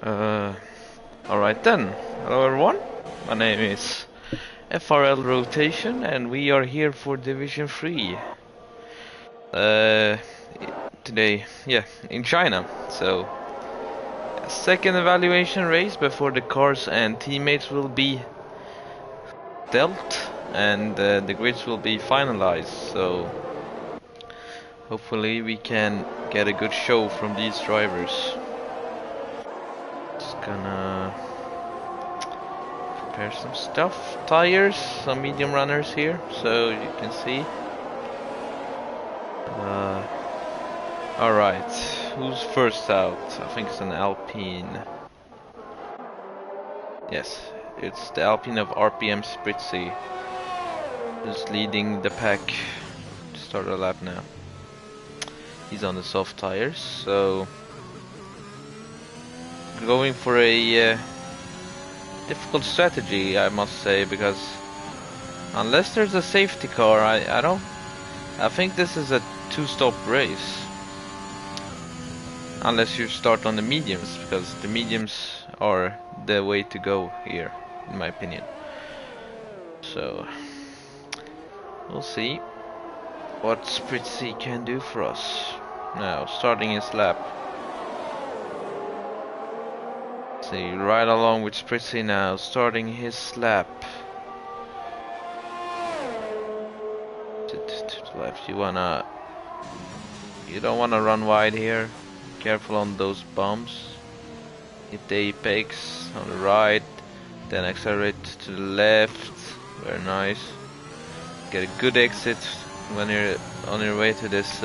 Uh, Alright then. Hello everyone. My name is FRL Rotation and we are here for Division 3. Today, in China. So, a second evaluation race before the cars and teammates will be dealt and the grids will be finalized. So, hopefully we can get a good show from these drivers. Just gonna prepare some stuff. Tires, some medium runners here, so you can see. Alright, who's first out? I think it's an Alpine. Yes, it's the Alpine of RPM Spritzy who's leading the pack to start a lap now. He's on the soft tires, so going for a difficult strategy, I must say, because unless there's a safety car, I think this is a two-stop race. Unless you start on the mediums, because the mediums are the way to go here, in my opinion. So, we'll see what Spritzy can do for us. Now, starting his lap. See, right along with Spritzy now, starting his lap. To the left, you don't wanna run wide here. Careful on those bumps. Hit the apex on the right, then accelerate to the left. Very nice. Get a good exit when you're on your way to this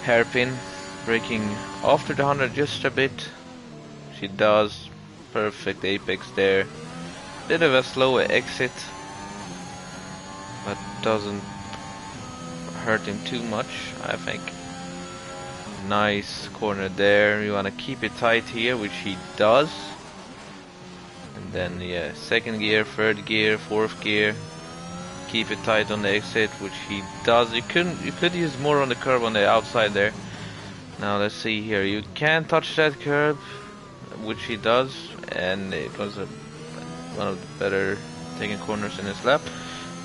hairpin. Braking after the 100 just a bit. She does. Perfect apex there. Bit of a slow exit, but doesn't hurt him too much, I think. Nice corner there. You want to keep it tight here, which he does. And then yeah, second gear, third gear, fourth gear. Keep it tight on the exit, which he does. You could use more on the curb on the outside there. Now let's see here. You can touch that curb, which he does, and it was one of the better taken corners in his lap.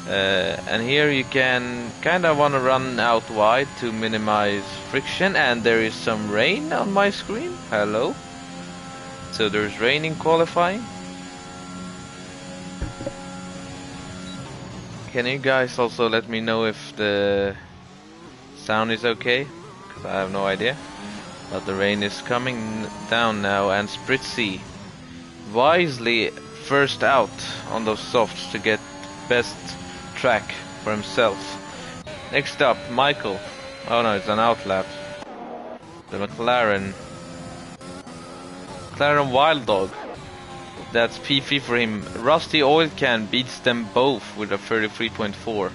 And here you can kind of want to run out wide to minimize friction, and there is some rain on my screen. Hello. So there's rain in qualifying. Can you guys also let me know if the sound is okay? Because I have no idea. But the rain is coming down now, and Spritzy wisely first out on those softs to get best track for himself. Next up, Michael. Oh no, it's an outlap. The McLaren Wild Dog. That's P3 for him. Rusty Oil Can beats them both with a 33.4.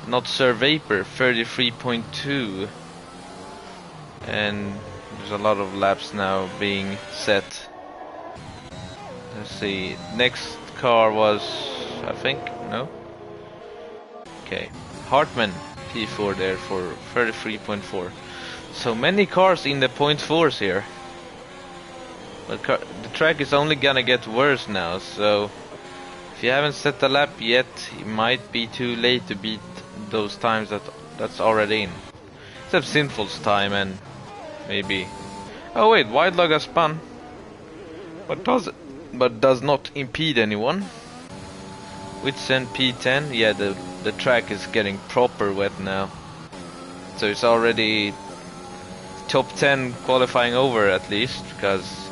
Not Sir Vapor, 33.2. And there's a lot of laps now being set. Let's see. Next car was, I think, no? Okay. Hartman P4 there for 33.4. So many cars in the .4s here. But the track is only gonna get worse now, so if you haven't set the lap yet, it might be too late to beat those times that's already in. Except Sinful's time and maybe... Oh wait, Wild Dog has spun. But does not impede anyone. Whitson P10, yeah, the track is getting proper wet now. So it's already top 10 qualifying over at least, because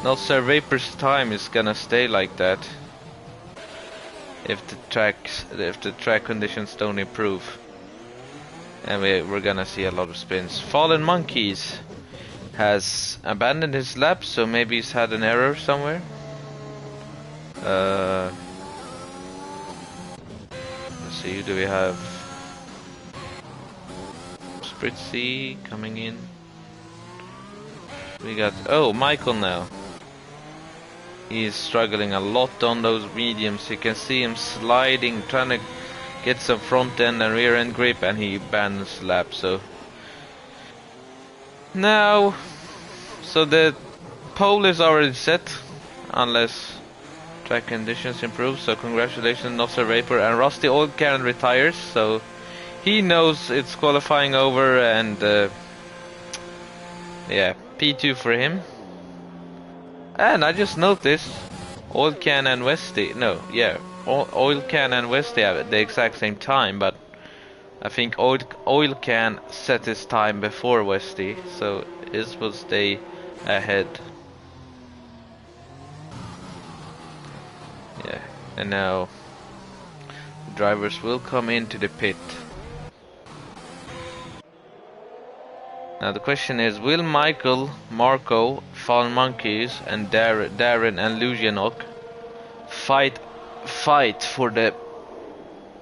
not Sir Vapor's time is gonna stay like that if the track conditions don't improve. And we're gonna see a lot of spins. Fallen Monkeys has abandoned his lap, so maybe he's had an error somewhere. Let's see, do we have Spritzy coming in? We got, oh, Michael now. He's struggling a lot on those mediums. You can see him sliding, trying to get some front end and rear end grip, and he abandons the lap. So now So the pole is already set, unless track conditions improve. So congratulations, Nosser Vapor, and Rusty Oil Can retires. So he knows it's qualifying over, and yeah, P2 for him. And I just noticed Oil Can and Westy. No, yeah, Oil Can and Westy have the exact same time, but I think Oil Can set his time before Westy, so his will stay ahead. Yeah, and now drivers will come into the pit. Now the question is, will Michael, Marco, Fallen Monkeys, and Darren and Lucianok fight for the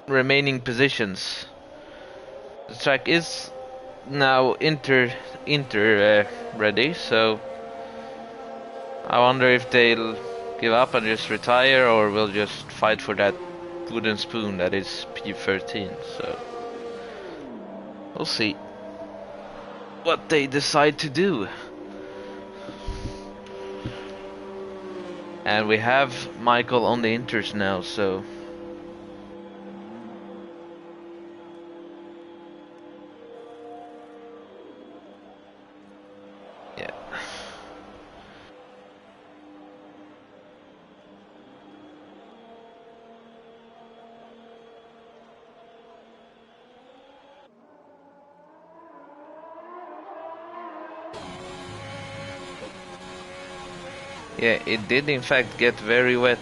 remaining positions? The track is now inter ready, so I wonder if they'll give up and just retire, or will just fight for that wooden spoon that is P13. So we'll see what they decide to do. And we have Michael on the inters now, so yeah. Yeah, it did in fact get very wet.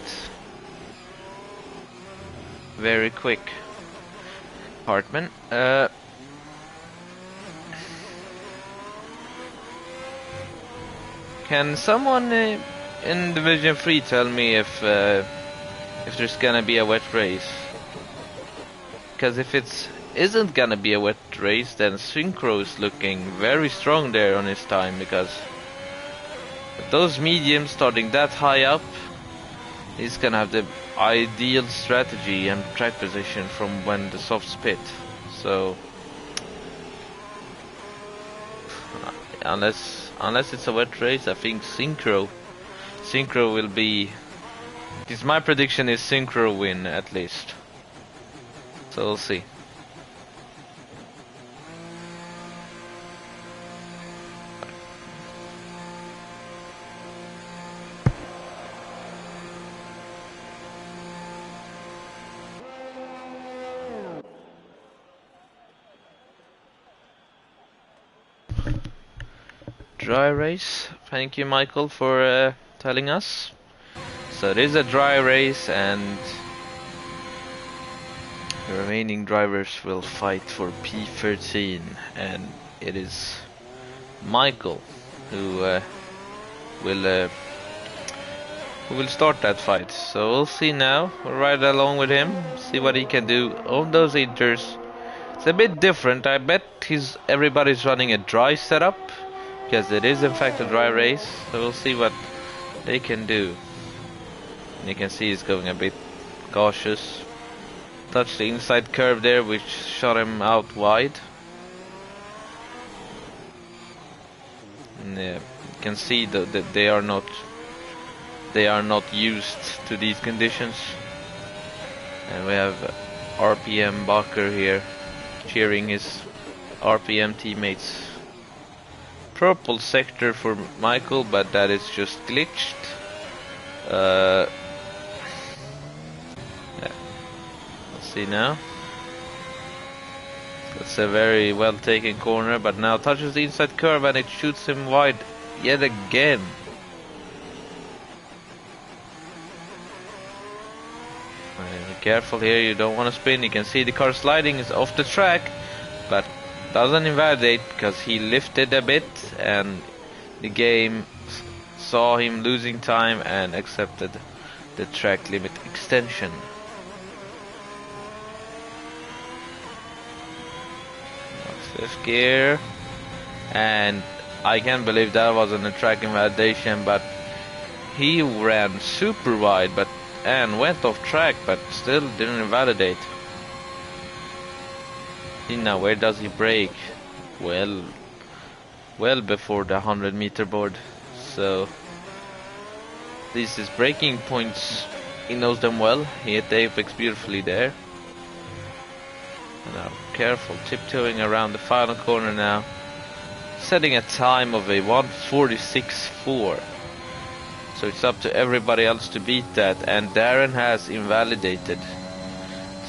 Very quick. Hartman. Can someone in Division 3 tell me if there's gonna be a wet race? Because if it isn't gonna be a wet race, then Synchro is looking very strong there on his time, because those mediums starting that high up, he's gonna have the ideal strategy and track position from when the softs pit. So unless it's a wet race, I think Synchro will be. Because my prediction is Synchro win at least. So we'll see. Dry race. Thank you, Michael, for telling us. So it is a dry race, and the remaining drivers will fight for P13, and it is Michael who will start that fight. So we'll see now. We'll ride along with him, see what he can do on those inters. It's a bit different. I bet everybody's running a dry setup, because it is in fact a dry race. So we'll see what they can do. And you can see he's going a bit cautious. Touched the inside curve there, which shot him out wide. And yeah, you can see that they are not used to these conditions. And we have RPM Bacher here cheering his RPM teammates. Purple sector for Michael, but that is just glitched. Yeah. Let's see now. That's a very well taken corner, but now touches the inside curve and it shoots him wide yet again. Be careful here, you don't want to spin. You can see the car sliding is off the track, but doesn't invalidate because he lifted a bit and the game saw him losing time and accepted the track limit extension. Fifth gear, and I can't believe that wasn't a track invalidation, but he ran super wide and went off track, but still didn't invalidate. Now where does he brake? Well before the 100-meter board. so at least his braking points, he knows them well. He hit the apex beautifully there. And now, careful, tiptoeing around the final corner now. Setting a time of a 1:46.4. So it's up to everybody else to beat that, and Darren has invalidated.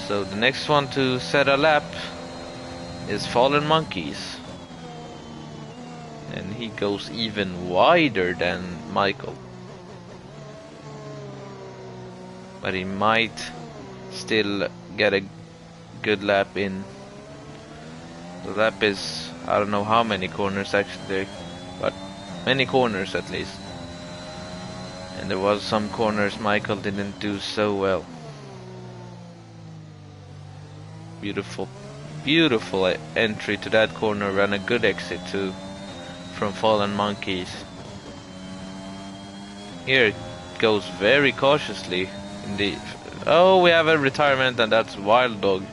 So the next one to set a lap is Fallen Monkeys. And he goes even wider than Michael. But he might still get a good lap in. The lap is, I don't know how many corners actually, but many corners at least. And there was some corners Michael didn't do so well. Beautiful, beautiful entry to that corner, and a good exit too from Fallen Monkeys. Here it goes very cautiously indeed. Oh, we have a retirement, and that's Wild Dog.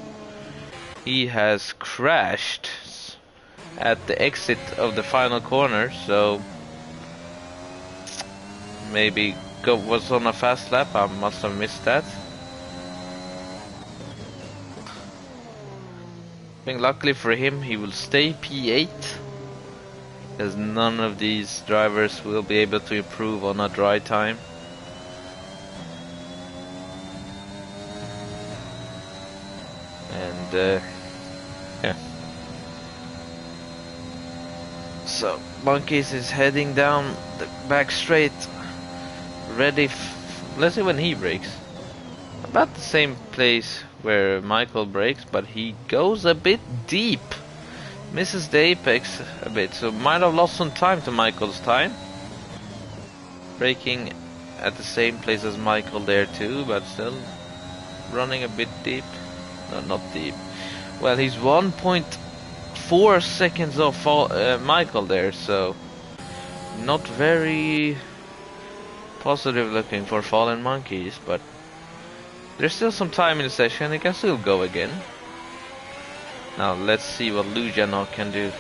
He has crashed at the exit of the final corner, so maybe was on a fast lap. I must have missed that. I think luckily for him, he will stay P8, as none of these drivers will be able to improve on a dry time. And yeah. So Monkeys is heading down the back straight, ready. Let's see when he brakes. About the same place where Michael brakes, but he goes a bit deep. Misses the apex a bit, so might have lost some time to Michael's time. Braking at the same place as Michael there too, but still running a bit deep. No, not deep. Well, he's 1.4 seconds off Michael there, so not very positive looking for Fallen Monkeys, but there's still some time in the session. He can still go again. Now let's see what Lujanok can do.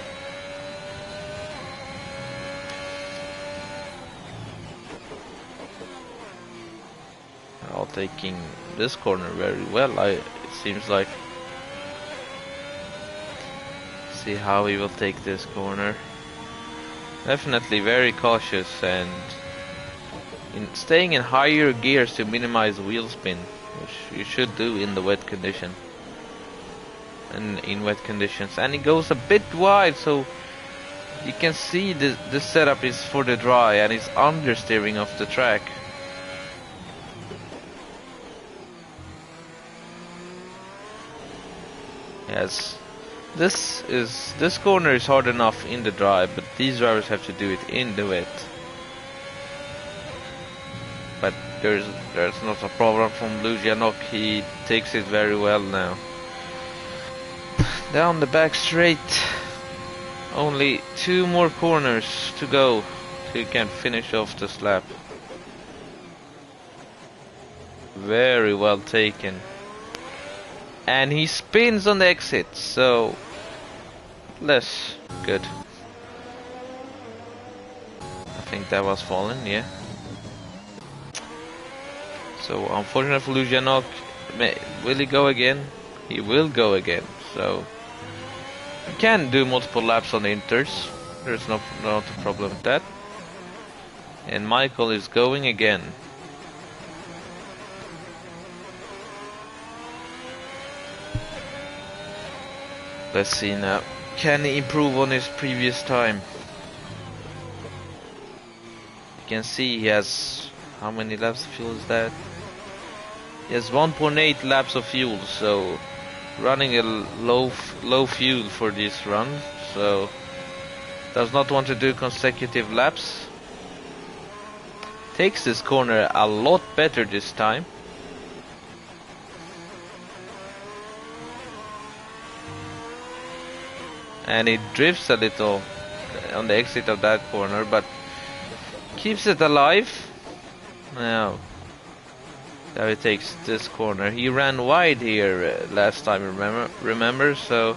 All taking this corner very well, it seems like. See how he will take this corner. Definitely very cautious and staying in higher gears to minimize wheel spin, which you should do in the wet condition. And in wet conditions, and he goes a bit wide, so you can see the setup is for the dry, and he's understeering off the track. Yes, this corner is hard enough in the dry, but these drivers have to do it in the wet. But there's not a problem from Lujanok. He takes it very well now. Down the back straight, only 2 more corners to go till he can finish off this lap. Very well taken. And he spins on the exit, so less good. I think that was Fallen, yeah. So unfortunately for Lujanok, will he go again? He will go again, so you can do multiple laps on the inters. There's not a problem with that. And Michael is going again. Let's see now. Can he improve on his previous time? You can see he has, how many laps of fuel is that? He has 1.8 laps of fuel, so running a low fuel for this run, so does not want to do consecutive laps. Takes this corner a lot better this time. And he drifts a little on the exit of that corner, but keeps it alive. Now he takes this corner. He ran wide here last time, remember, so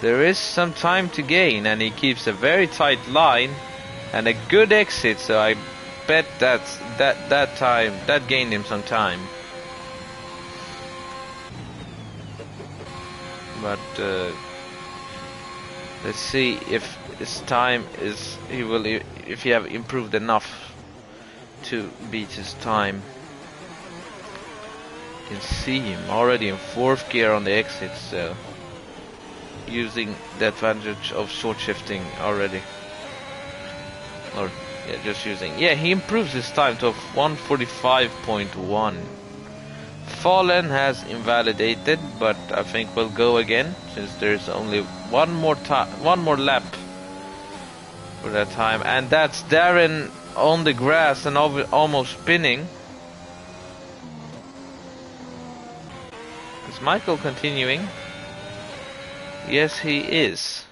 there is some time to gain, and he keeps a very tight line and a good exit. So I bet that gained him some time. But let's see if his time is if he have improved enough to beat his time. You can see him already in 4th gear on the exit, so using the advantage of short shifting already. Or yeah, just using. Yeah, he improves his time to 1:45.1. Fallen has invalidated, but I think we'll go again since there's only one more lap for that time, and that's Darren on the grass and almost spinning. Is Michael continuing? Yes, he is.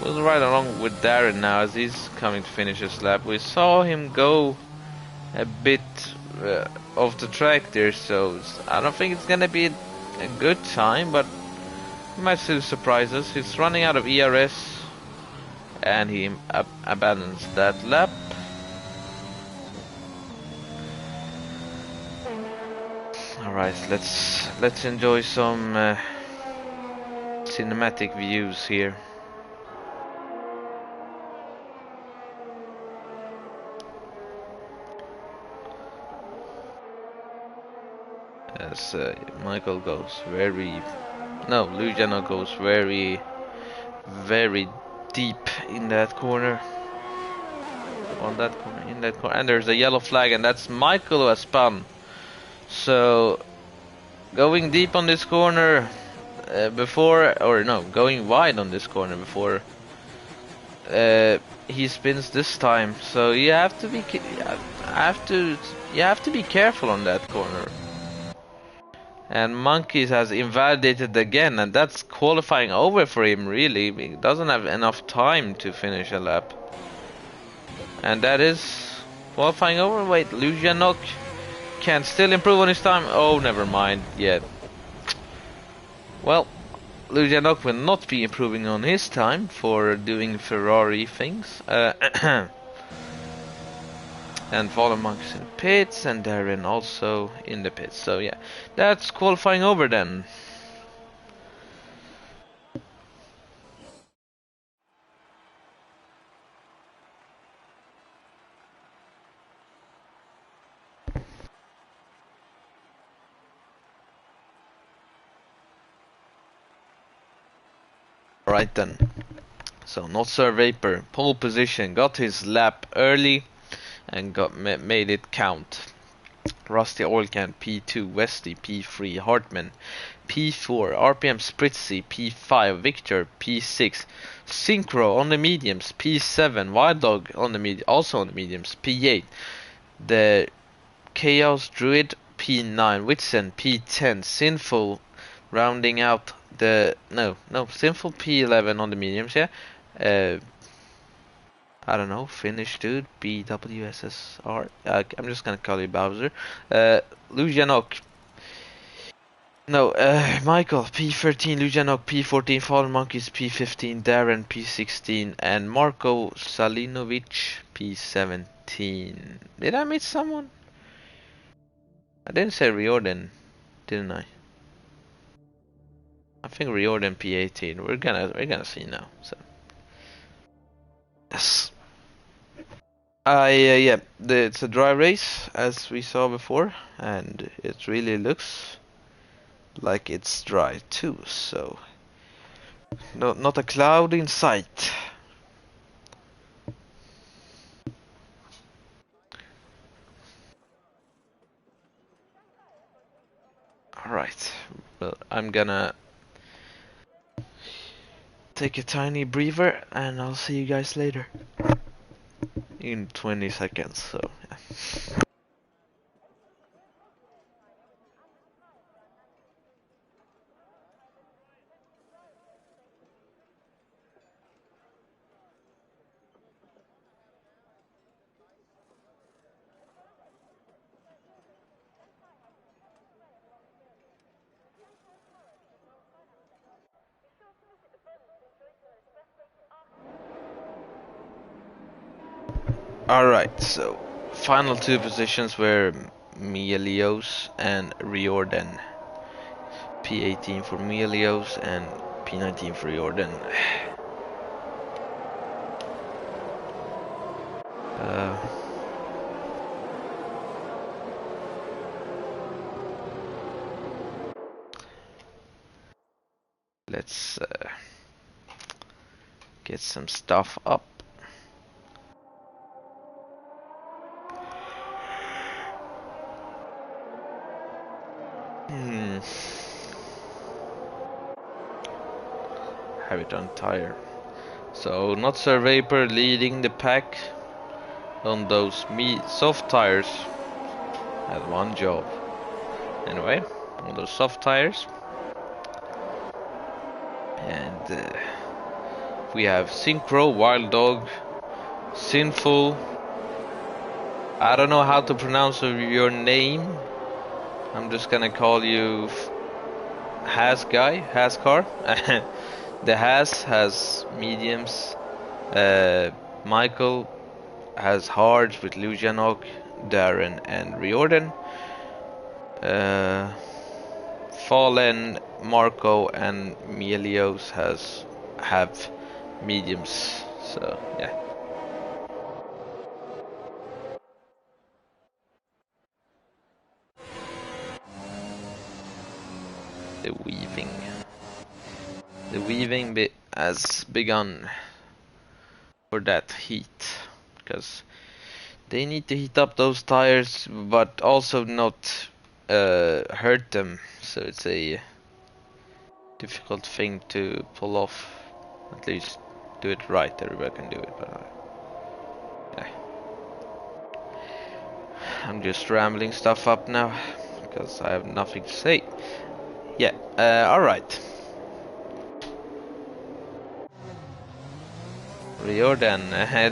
We'll ride along with Darren now as he's coming to finish his lap. We saw him go a bit off the track there, so I don't think it's gonna be a good time, but he might still surprise us. He's running out of ERS, and he abandons that lap. Alright, let's enjoy some cinematic views here. As Michael goes Luciano goes very deep in that corner. In that corner, and there's a yellow flag, and that's Michael who has spun. So going deep on this corner going wide on this corner before he spins this time. So you have to be careful on that corner. And Monkeys has invalidated again, and that's qualifying over for him, really. He doesn't have enough time to finish a lap. And that is qualifying over. Wait, Lucianok can still improve on his time. Oh, never mind yet. Well, Lucianok will not be improving on his time for doing Ferrari things. And Fallen Monks in pits, and Darren also in the pits. So yeah, that's qualifying over then. Right then. So Not Sir Vapor, pole position, got his lap early and made it count. Rusty Oil Can P2, Westy P3, Hartman P4, RPM Spritzy P5, Victor P6, Synchro on the mediums P7, Wild Dog on the also on the mediums P8, the Chaos Druid P9, Whitson P10, Sinful rounding out the Sinful P11 on the mediums. Yeah, I don't know, Finnish dude, BWSSR. I'm just gonna call you Bowser. Lucianok. No, Michael P13, Lucianok P14, Fallen Monkeys P15, Darren P16, and Marko Salinovic P17. Did I meet someone? I didn't say Riordan, didn't I? I think Riordan P18. We're gonna see now. So yes. Yeah, it's a dry race as we saw before, and it really looks like it's dry too. So not a cloud in sight. All right. Well, I'm gonna take a tiny breather, and I'll see you guys later in 20 seconds. So yeah. Alright, so final two positions were Mielios and Riordan. P18 for Mielios and P19 for Riordan. Let's get some stuff up. Have it on tire. So Not Sir Vapor leading the pack on those soft tires. Had one job. Anyway, on those soft tires. And we have Synchro, Wild Dog, Sinful. I don't know how to pronounce your name. I'm just gonna call you Has Car. The has mediums. Michael has hards with Lujanok, Darren, and Riordan. Fallen, Marco, and Mielios have mediums. So yeah. The weaving bit has begun for that heat, because they need to heat up those tires but also not hurt them, so it's a difficult thing to pull off. At least do it right. Everybody can do it, but yeah. I'm just rambling stuff up now because I have nothing to say. Yeah, alright. Riordan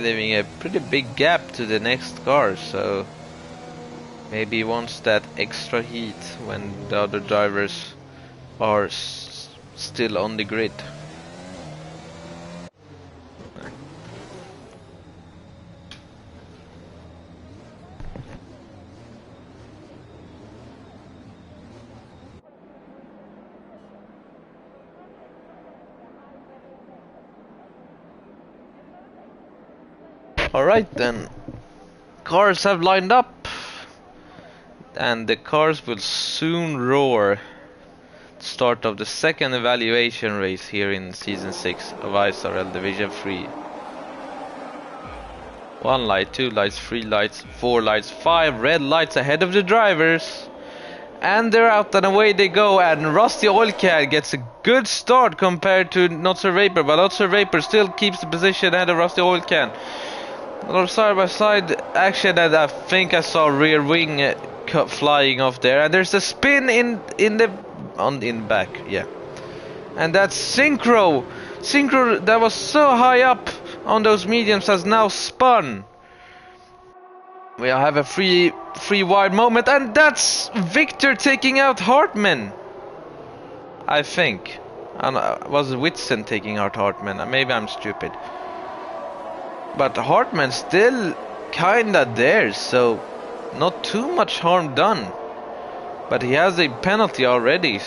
leaving a pretty big gap to the next car, so maybe he wants that extra heat when the other drivers are still on the grid. Alright then, cars have lined up and the cars will soon roar. Start of the second evaluation race here in Season 6 of ISRL Division 3. 1 light, 2 lights, 3 lights, 4 lights, 5 red lights ahead of the drivers. And they're out and away they go, and Rusty Oil Can gets a good start compared to Not Sir Vapor, but Not Sir Vapor still keeps the position ahead of Rusty Oil Can. A lot of side by side action, and I think I saw rear wing flying off there, and there's a spin in back, yeah. And that's Synchro that was so high up on those mediums has now spun. We have a free wide moment, and that's Victor taking out Hartman, I think. And was Whitson taking out Hartman? Maybe I'm stupid. But Hartman's still kinda there, so not too much harm done. But he has a penalty already,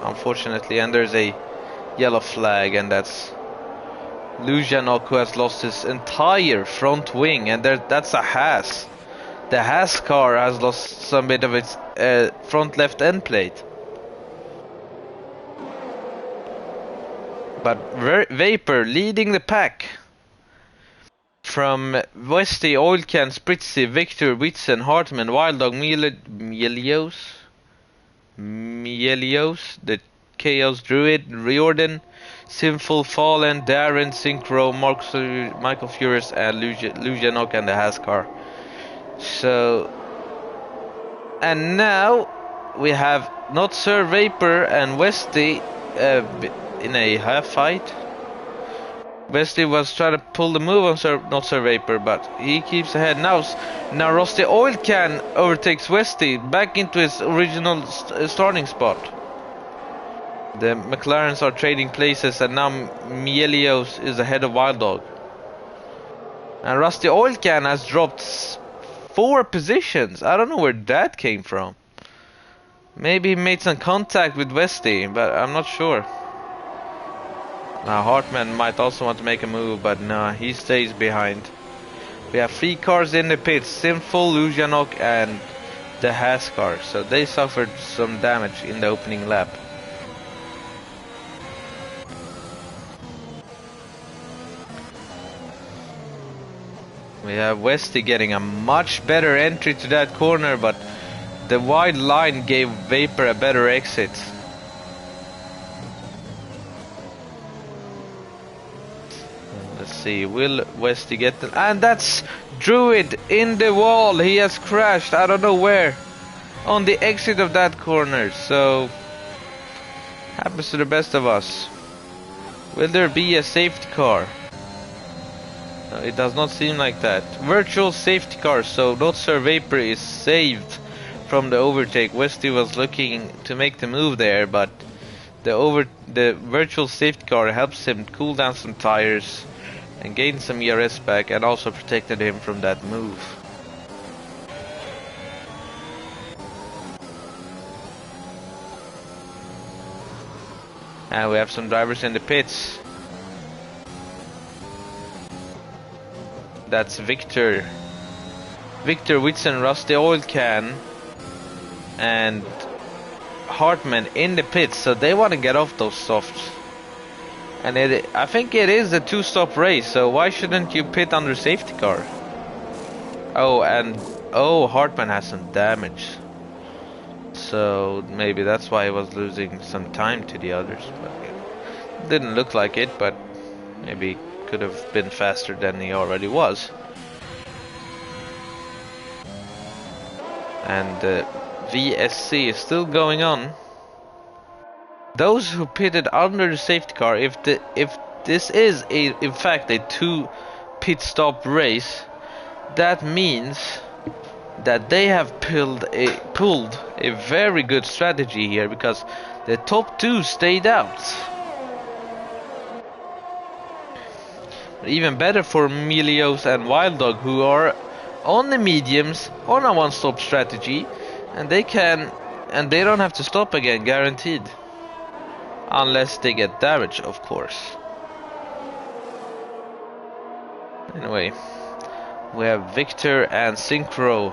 unfortunately, and there's a yellow flag, and that's Lujanok, who has lost his entire front wing, and that's a Haas. The Haas car has lost some bit of its front left end plate. But Vapor leading the pack. From Westy, Oil Can, Spritzy, Victor, Whitson, Hartman, Wild Dog, Mielios, the Chaos Druid, Riordan, Sinful, Fallen, Darren, Synchro, Michael Furious, and Lujanok and the Haskar. So, and now we have Not Sir Vapor and Westy in a half fight. Wesley was trying to pull the move on Not Sir Vapor, but he keeps ahead. Now Rusty Oil Can overtakes Westy back into his original starting spot. The McLarens are trading places, and now Mielios is ahead of Wild Dog. And Rusty Oil Can has dropped 4 positions. I don't know where that came from. Maybe he made some contact with Westy, but I'm not sure. Now Hartman might also want to make a move, but no, he stays behind. We have 3 cars in the pits, Sinful, Lujanok and the Haas car. So they suffered some damage in the opening lap. We have Westy getting a much better entry to that corner, but the wide line gave Vapor a better exit. Let's see, will Westy get the... And that's Druid in the wall. He has crashed, I don't know where, on the exit of that corner. So, happens to the best of us. Will there be a safety car? No, it does not seem like that. Virtual safety car, so Not Sir Vapor is saved from the overtake. Westy was looking to make the move there, but the virtual safety car helps him cool down some tires and gain some ERS back, and also protected him from that move. And we have some drivers in the pits. That's Victor Whitson, Rusty Oil Can and Hartman in the pits, so they want to get off those softs. And I think it is a 2-stop race, so why shouldn't you pit under safety car? Oh, Hartman has some damage, so maybe that's why he was losing some time to the others. But it didn't look like it, but maybe could have been faster than he already was. And VSC is still going on. Those who pitted under the safety car, if this is in fact a 2 pit stop race, that means that they have pulled a very good strategy here, because the top 2 stayed out. Even better for Milios and Wild Dog, who are on the mediums on a 1-stop strategy, and they don't have to stop again, guaranteed, unless they get damage, of course. Anyway, we have Victor and Synchro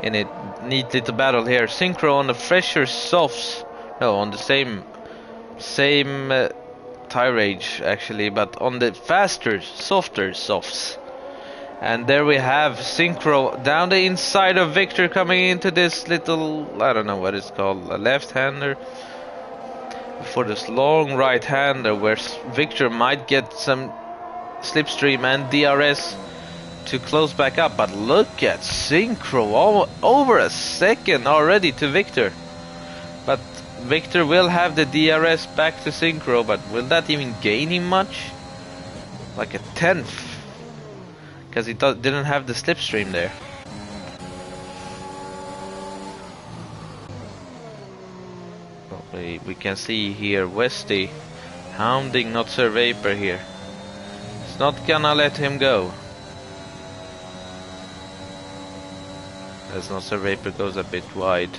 in a neat little battle here. Synchro on the fresher softs, no, on the same tire age actually, but on the faster, softer softs. And there we have Synchro down the inside of Victor, coming into this little, I don't know what it's called, a left-hander, for this long right-hander where Victor might get some slipstream and DRS to close back up. But look at Synchro, over a second already to Victor. But Victor will have the DRS back to Synchro, but will that even gain him much? Like a 10th, because he didn't have the slipstream there. We can see here Westy hounding Not Sir Vapor here. It's not gonna let him go. As Not Sir Vapor goes a bit wide.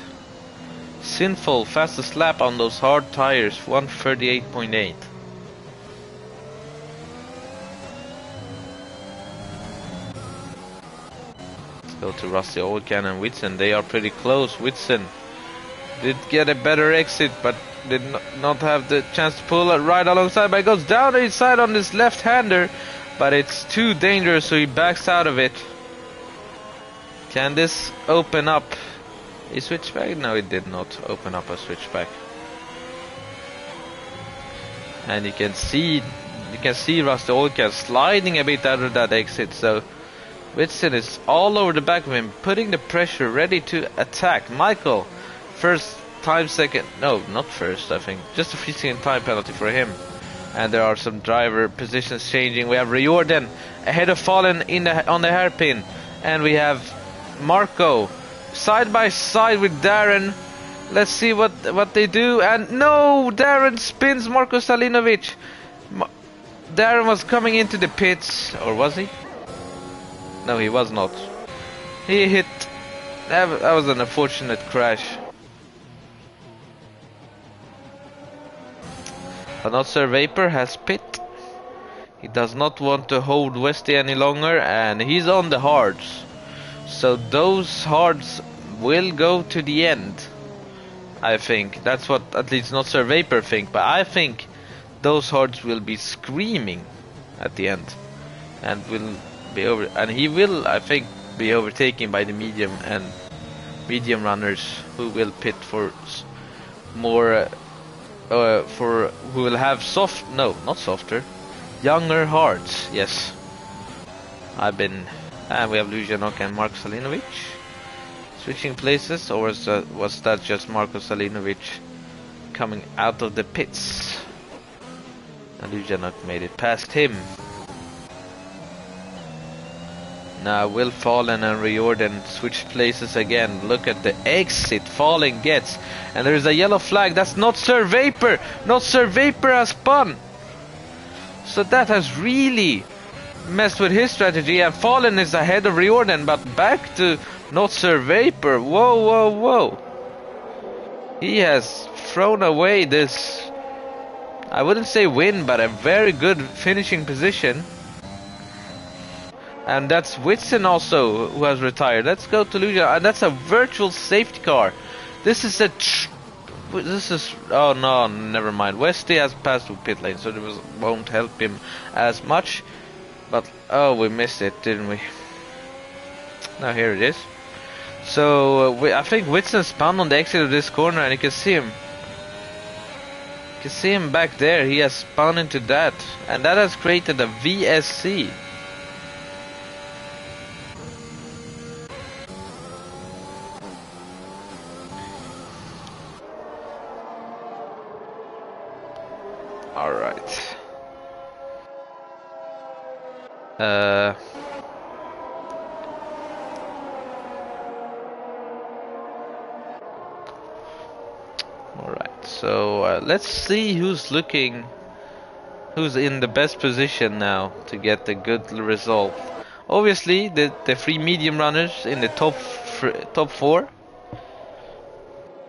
Sinful, fastest lap on those hard tires, 138.8. Let's go to Rusty Oil Can and Whitson. They are pretty close. Whitson did get a better exit, but did not have the chance to pull it right alongside. But it goes down the inside on this left-hander, but it's too dangerous, so he backs out of it. Can this open up a switchback? No, it did not open up a switchback. And you can see Rusty Oil Can sliding a bit out of that exit. So Whitson is all over the back of him, putting the pressure, ready to attack. Michael, first time second, no, not first, I think, just a 3-second time penalty for him. And there are some driver positions changing. We have Riordan ahead of Fallen on the hairpin, and we have Marco side by side with Darren. Let's see what they do. And no, Darren spins Marko Salinovic. Darren was coming into the pits, or was he? No, he was not. He hit. That was an unfortunate crash. But not Sir Vapor has pit. He does not want to hold Westy any longer, and he's on the hards. So those hards will go to the end. I think that's what at least not Sir Vapor think, but I think those hards will be screaming at the end, and will be over. And he will, I think, be overtaken by the medium runners who will pit for more. For who will have not softer, younger hearts. Yes, and we have Lujanok and Marko Salinovic switching places, or was that just Marko Salinovic coming out of the pits? And Lujanok made it past him. Now Will Fallen and Riordan switch places again. Look at the exit Fallen gets. And there's a yellow flag. That's not Sir Vapor. Not Sir Vapor has spun. So that has really messed with his strategy. And Fallen is ahead of Riordan. But back to not Sir Vapor. Whoa, whoa, whoa. He has thrown away this, I wouldn't say win, but a very good finishing position. And that's Whitson also who has retired. Let's go to Luja. And that's a virtual safety car. This is oh no, never mind. Westy has passed through pit lane, so it won't help him as much. But oh, we missed it, didn't we? Now here it is. So I think Whitson spun on the exit of this corner, and you can see him. You can see him back there. He has spun into that, and that has created a VSC. Alright. Alright, so let's see who's in the best position now to get the good result. Obviously, the three medium runners in the top four.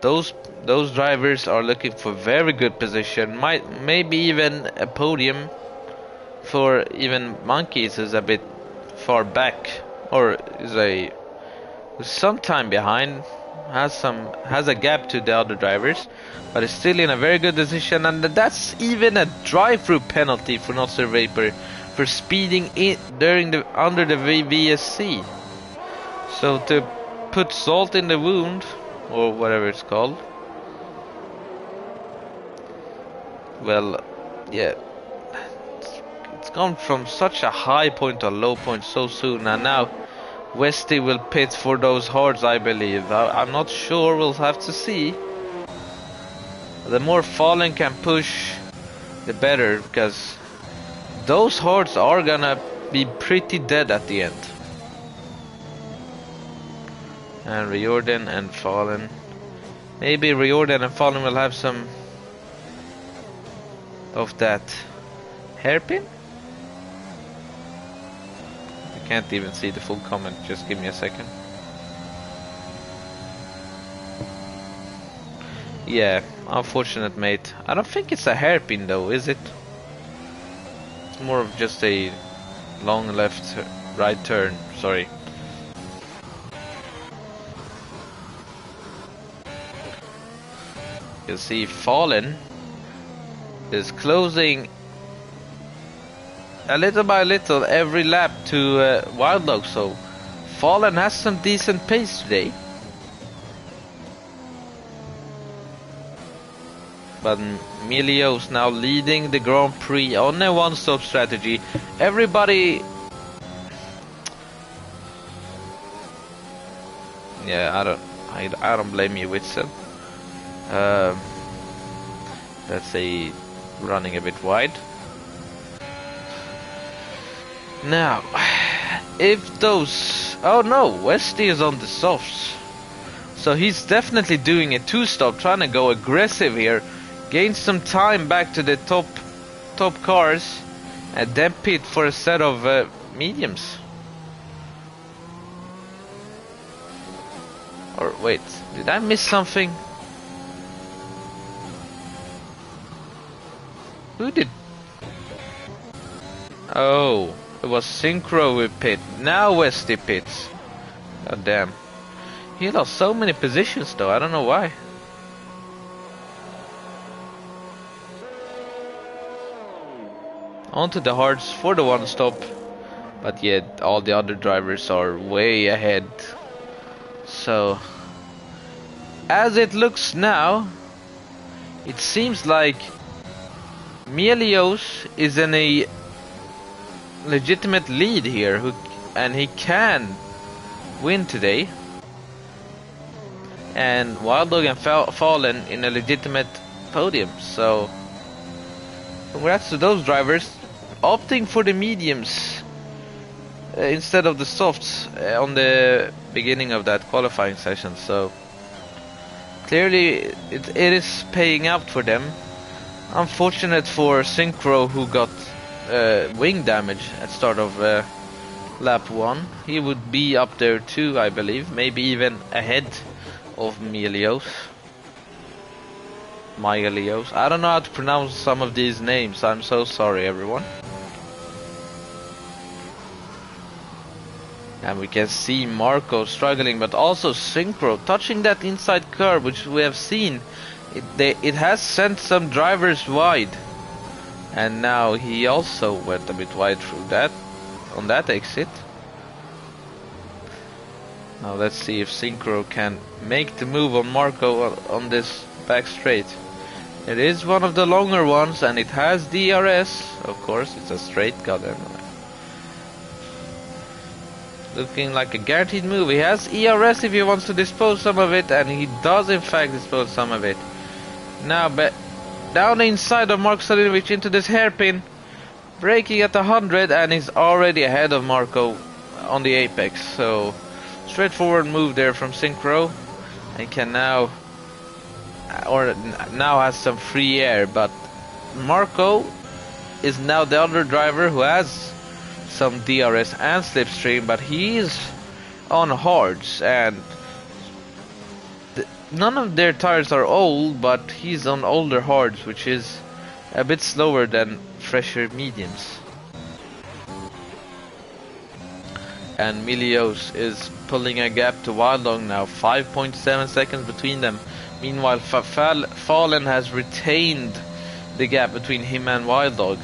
Those drivers are looking for very good position. Maybe even a podium. For even Monkeys is a bit far back, or is some time behind. Has a gap to the other drivers, but is still in a very good position. And that's even a drive-through penalty for not Sir Vapor for speeding in under the VSC. So to put salt in the wound, or whatever it's called. Well, yeah, it's gone from such a high point to a low point so soon, and now Westy will pit for those hards, I believe. I'm not sure, we'll have to see. The more Fallen can push, the better, because those hards are gonna be pretty dead at the end. And Riordan and Fallen. Maybe Riordan and Fallen will have some of that hairpin? I can't even see the full comment, just give me a second. Yeah, unfortunate mate. I don't think it's a hairpin though, is it? It's more of just a long right turn, sorry. You see Fallen is closing a little by little every lap to Wild Dog, so Fallen has some decent pace today. But Emilio's now leading the Grand Prix on a one-stop strategy. Everybody... Yeah, I don't blame you, Whitson. That's running a bit wide. Now, if those... Oh no, Westy is on the softs. So he's definitely doing a two-stop, trying to go aggressive here. Gain some time back to the top cars, and then pit for a set of mediums. Wait, did I miss something? Who did? Oh, it was Synchro with pit. Now Westy pits. God damn. He lost so many positions though, I don't know why. Onto the hards for the one stop. But yet all the other drivers are way ahead. So, as it looks now, it seems like Melios is in a legitimate lead here, and he can win today. And Wild Dog and Fallen in a legitimate podium. So, congrats to those drivers opting for the mediums instead of the softs on the beginning of that qualifying session. So clearly it is paying out for them. Unfortunate for Synchro, who got wing damage at start of lap 1. He would be up there too, I believe, maybe even ahead of Melios. I don't know how to pronounce some of these names, I'm so sorry everyone. And we can see Marco struggling, but also Synchro touching that inside curve, which we have seen. It has sent some drivers wide. And now he also went a bit wide through that, on that exit. Now let's see if Synchro can make the move on Marco on this back straight. It is one of the longer ones and it has DRS. Of course, it's a straight, goddamn. Looking like a guaranteed move. He has ERS if he wants to dispose some of it, and he does in fact dispose some of it. Now down the inside of Mark Salinovic into this hairpin, braking at 100, and he's already ahead of Marco on the apex. So straightforward move there from Synchro, and can now has some free air. But Marco is now the other driver who has some DRS and slipstream, but he's on hards, and none of their tires are old, but he's on older hards, which is a bit slower than fresher mediums. And Melios is pulling a gap to Wild Dog now, 5.7 seconds between them. Meanwhile, Fallen has retained the gap between him and Wild Dog.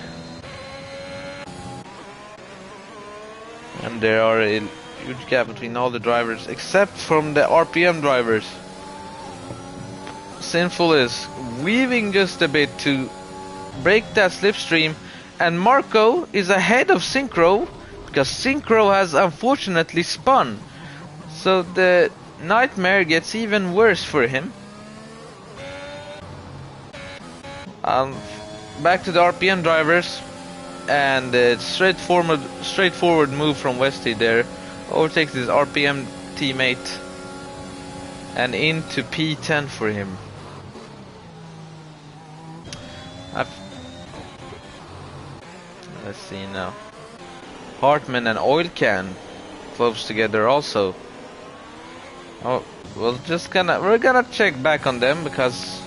And there are a huge gap between all the drivers, except from the RPM drivers. Sinful is weaving just a bit to break that slipstream, and Marco is ahead of Synchro, because Synchro has unfortunately spun. So the nightmare gets even worse for him. Back to the RPM drivers. And straightforward move from Westy there. Overtakes his RPM teammate. And into P10 for him. Let's see now. Hartman and Oil Can close together also. Oh, we're gonna check back on them, because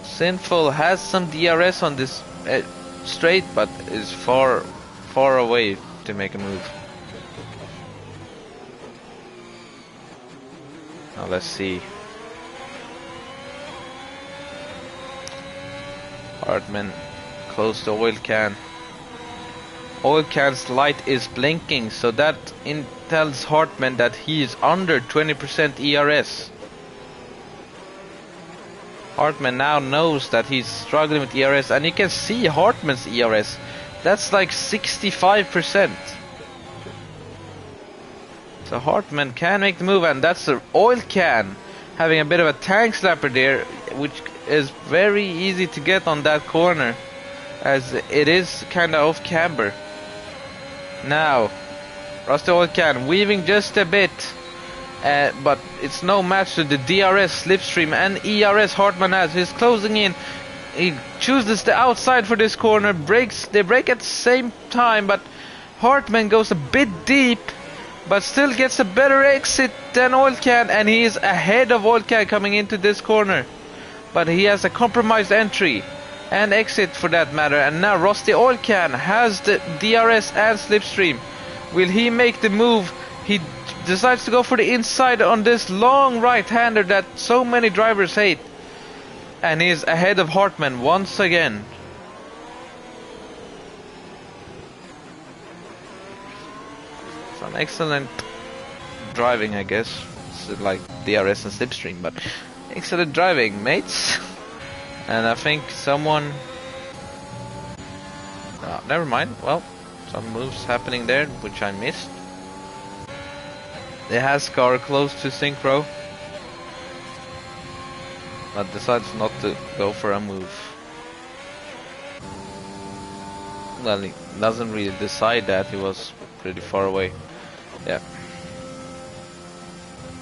Sinful has some DRS on this straight, but is far away to make a move. Now let's see. Hartman close to Oil Can. Oil Can's light is blinking, so that tells Hartman that he is under 20% ERS. Hartman now knows that he's struggling with ERS, and you can see Hartman's ERS. That's like 65%. So Hartman can make the move, and that's the Oil Can having a bit of a tank slapper there, which is very easy to get on that corner, as it is kind of off camber. Now, Rusty Oil Can weaving just a bit. But it's no match to the DRS, slipstream and ERS Hartman has. He's closing in. He chooses the outside for this corner. They break at the same time, but Hartman goes a bit deep but still gets a better exit than Oilcan, and he is ahead of Oilcan coming into this corner. But he has a compromised entry and exit for that matter, and now Rusty Oilcan has the DRS and slipstream. Will he make the move? He decides to go for the inside on this long right-hander that so many drivers hate, and he is ahead of Hartman once again. Some excellent driving, I guess. It's like DRS and slipstream, but excellent driving, mates. And I think someone... Oh, never mind. Well, some moves happening there, which I missed. The Hascar close to synchro, but decides not to go for a move. Well, he doesn't really decide that. He was pretty far away. Yeah.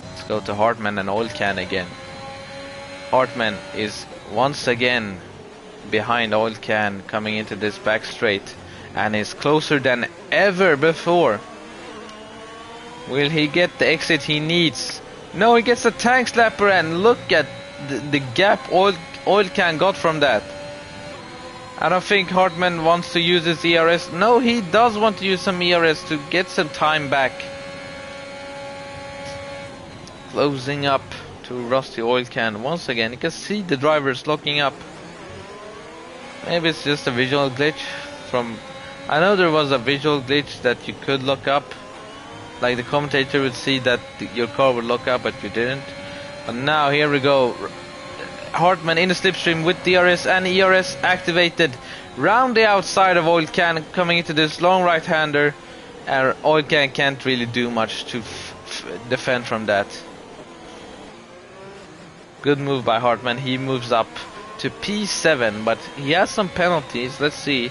Let's go to Hartman and Oilcan again. Hartman is once again behind Oilcan coming into this back straight, and is closer than ever before. Will he get the exit he needs? No, he gets a tank slapper, and look at the gap Oilcan got from that. I don't think Hartman wants to use his ERS. No, he does want to use some ERS to get some time back. Closing up to Rusty Oilcan once again. You can see the drivers locking up. Maybe it's just a visual glitch from... I know there was a visual glitch that you could look up. Like the commentator would see that your car would lock up, but you didn't. But now here we go. Hartman in the slipstream with DRS and ERS activated. Round the outside of Oilcan coming into this long right-hander. And Oilcan can't really do much to defend from that. Good move by Hartman. He moves up to P7, but he has some penalties. Let's see.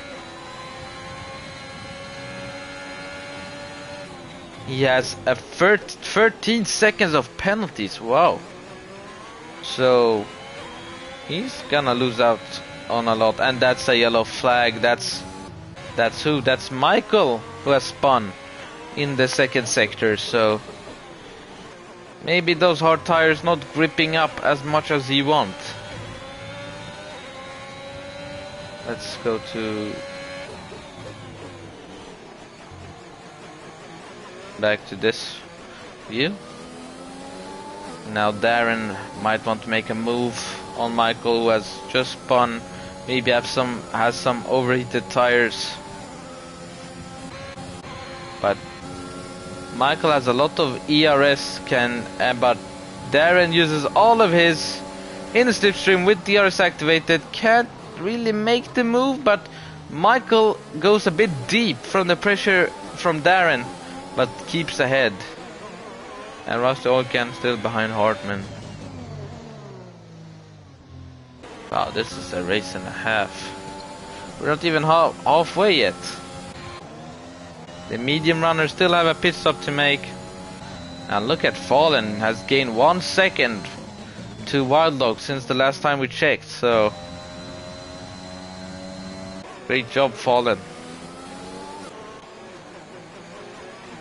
He has a 13 seconds of penalties. Wow. So he's gonna lose out on a lot, and that's a yellow flag. That's who? That's Michael, who has spun in the second sector. So maybe those hard tires not gripping up as much as he wants. Let's go to back to this view. Now Darren might want to make a move on Michael, who has just spun. Maybe has some overheated tires. But Michael has a lot of ERS, but Darren uses all of his in the slipstream with DRS activated. Can't really make the move, but Michael goes a bit deep from the pressure from Darren, but keeps ahead. And Rusty Oilcan still behind Hartman. Wow, this is a race and a half. We're not even halfway yet. The medium runners still have a pit stop to make. And look at Fallen, has gained 1 second to Wildlock since the last time we checked. So great job, Fallen.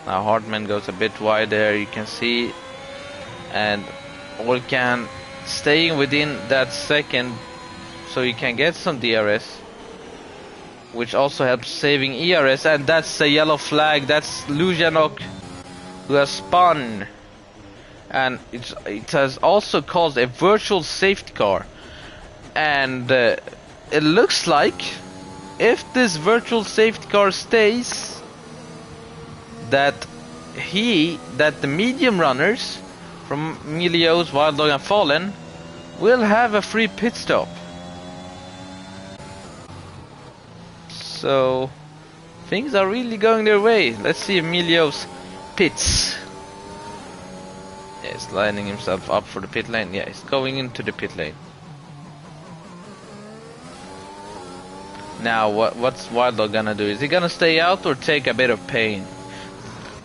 Now Hartman goes a bit wide there, you can see, and Oilcan staying within that second so you can get some DRS, which also helps saving ERS. And that's a yellow flag. That's Lujanok, who has spun, and it has also caused a virtual safety car. And it looks like if this virtual safety car stays, that the medium runners from Milios, Wild Dog and Fallen will have a free pit stop. So things are really going their way. Let's see Emilio's pits. Yeah, he's lining himself up for the pit lane. Yeah, he's going into the pit lane. Now what's Wild Dog gonna do? Is he gonna stay out or take a bit of pain?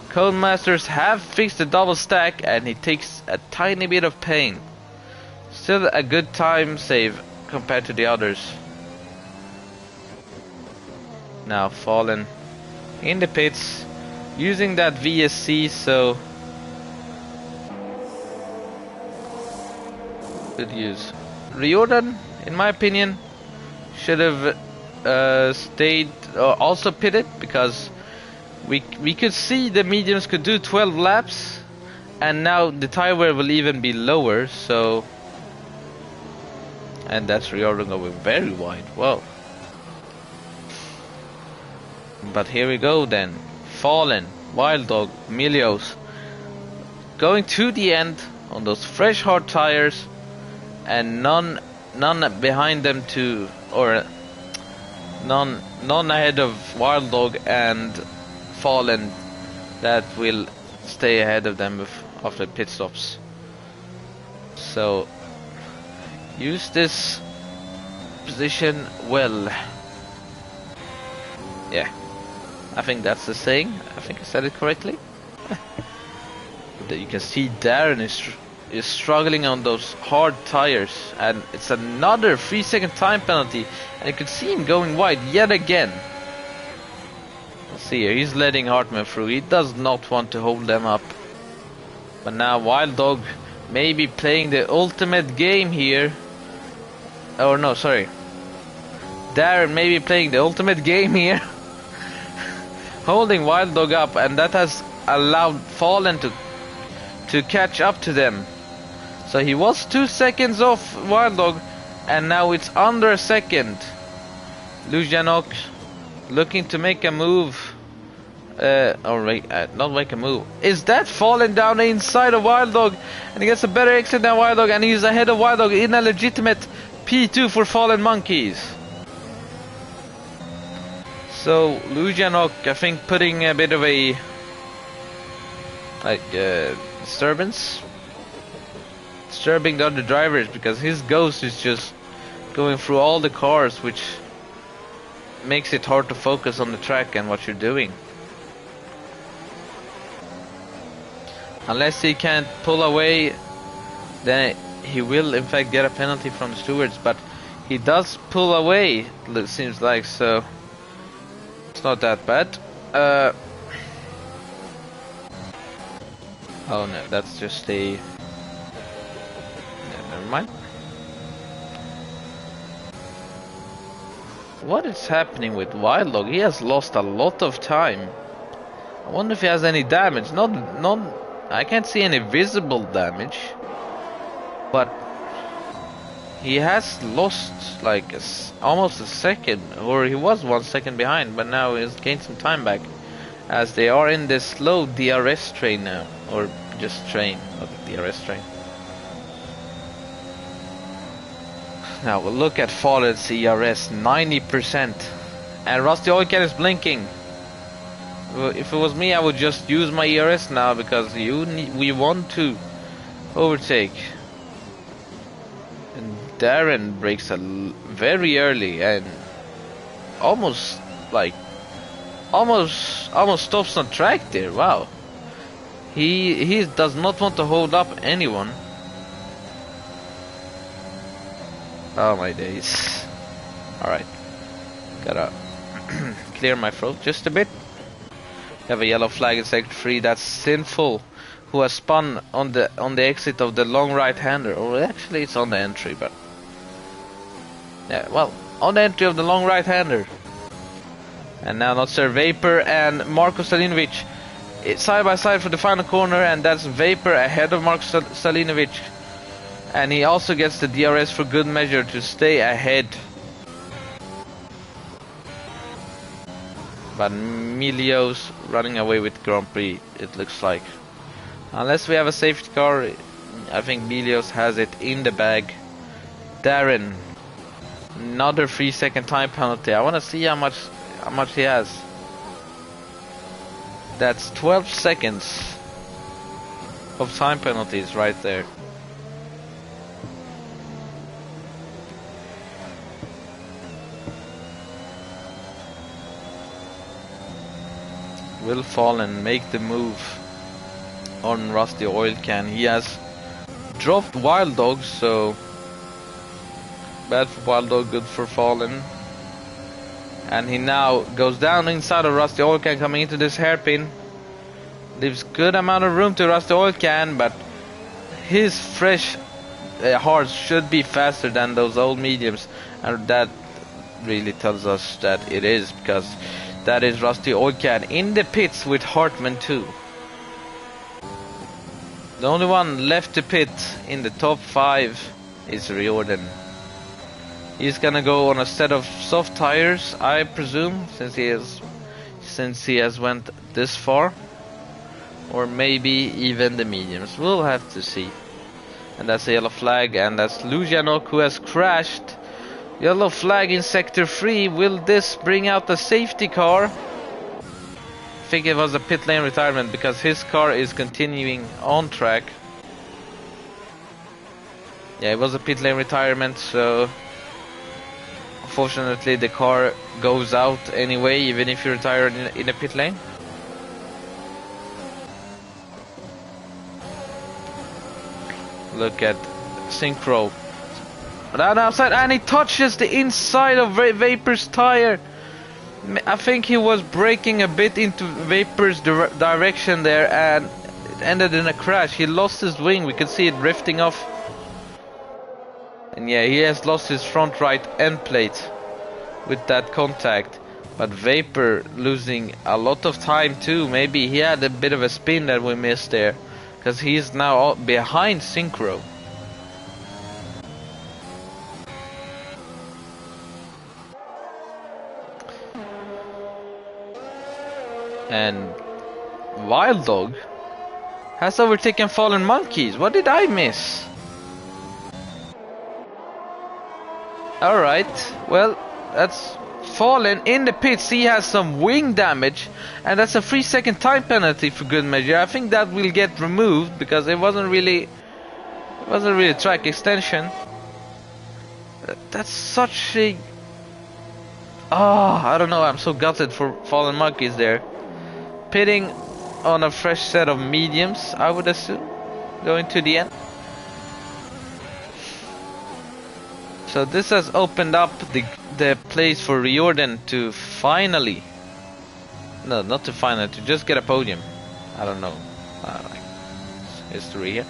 Codemasters have fixed the double stack, and he takes a tiny bit of pain. Still a good time save compared to the others. Now Fallen in the pits, using that VSC, so good use. Riordan, in my opinion, should have stayed also pitted, because we could see the mediums could do 12 laps, and now the tire wear will even be lower. So, and that's Riordan going very wide. Wow. But here we go then. Fallen, Wild Dog, Milios going to the end on those fresh hard tires, and none behind them to, or none ahead of Wild Dog and Fallen that will stay ahead of them after pit stops. So use this position well. Yeah, I think that's the saying. I think I said it correctly. You can see Darren is struggling on those hard tires, and it's another 3-second time penalty, and you can see him going wide yet again. Let's see here, he's letting Hartman through. He does not want to hold them up. But now Wild Dog may be playing the ultimate game here. Oh no, sorry. Darren may be playing the ultimate game here. Holding Wild Dog up, and that has allowed Fallen to catch up to them. So he was 2 seconds off Wild Dog, and now it's under a second. Lujanok looking to make a move. Not make a move. Is that Fallen down the inside of Wild Dog? And he gets a better exit than Wild Dog, and he's ahead of Wild Dog in a legitimate P2 for Fallen Monkeys. So Lujanok, I think, putting a bit of a disturbing the other drivers, because his ghost is just going through all the cars, which makes it hard to focus on the track and what you're doing. Unless he can't pull away, then he will in fact get a penalty from the stewards, but he does pull away, it seems like, so it's not that bad. Oh no, that's just a... Never mind. What is happening with Wild Dog? He has lost a lot of time. I wonder if he has any damage. I can't see any visible damage, but he has lost like almost a second, or he was 1 second behind, but now he's gained some time back, as they are in this slow DRS train now, or just train, not DRS train. Now we'll look at Fallen's ERS, 90%, and Rusty Oilcan is blinking. If it was me, I would just use my ERS now, because we want to overtake. And Darren breaks very early and almost stops on track there. Wow, he does not want to hold up anyone. Oh my days. Alright, gotta clear my throat just a bit. Have a yellow flag in sector 3. That's Sinful, who has spun on the exit of the long right-hander. Or actually it's on the entry, but yeah, well, on the entry of the long right-hander. And now not Sir Vapor and Marko Stalinovic side by side for the final corner, and that's Vapor ahead of Marko Stalinovic, and he also gets the DRS for good measure to stay ahead. But Milios running away with Grand Prix, it looks like. Unless we have a safety car, I think Milios has it in the bag. Darren, another 3-second time penalty. I want to see how much he has. That's 12 seconds of time penalties right there. Will Fallen make the move on Rusty Oilcan? He has dropped Wild Dog, so bad for Wild Dog, good for Fallen. And he now goes down inside of Rusty Oilcan, coming into this hairpin. Leaves good amount of room to Rusty Oil Can, but his fresh hards should be faster than those old mediums, and that really tells us that it is, because that is Rusty Oil Can in the pits with Hartman too. The only one left to pit in the top 5 is Riordan. He's gonna go on a set of soft tires, I presume, since he has went this far, or maybe even the mediums. We'll have to see. And that's a yellow flag, and that's Lujanok who has crashed. Yellow flag in sector 3. Will this bring out the safety car? I think it was a pit lane retirement, because his car is continuing on track. Yeah, it was a pit lane retirement, so unfortunately the car goes out anyway, even if you retire in a pit lane. Look at Synchro. Down outside, and he touches the inside of Vapor's tire. I think he was braking a bit into Vapor's direction there, and it ended in a crash. He lost his wing, we could see it drifting off. And yeah, he has lost his front right end plate with that contact. But Vapor losing a lot of time too. Maybe he had a bit of a spin that we missed there, because he's now behind Synchro. And Wild Dog has overtaken Fallen Monkeys. What did I miss? Alright, well, that's Fallen in the pits. He has some wing damage, and that's a 3-second time penalty for good measure. I think that will get removed, because it wasn't really track extension. That's such a... I don't know, I'm so gutted for Fallen Monkeys there. Pitting on a fresh set of mediums, I would assume, going to the end. So this has opened up the place for Riordan to finally, no, not to finally, to just get a podium. I don't know, history here.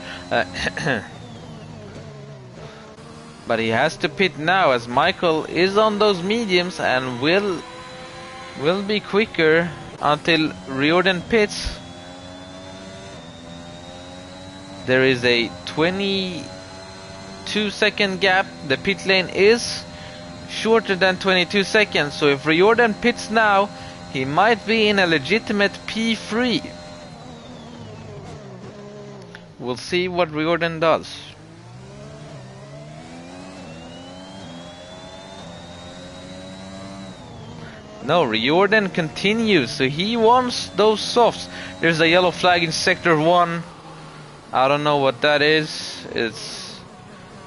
But he has to pit now, as Michael is on those mediums and will be quicker until Riordan pits. There is a 22-second gap. The pit lane is shorter than 22 seconds, so if Riordan pits now, he might be in a legitimate P3. We'll see what Riordan does. No, Riordan continues, so he wants those softs. There's a yellow flag in sector 1. I don't know what that is. It's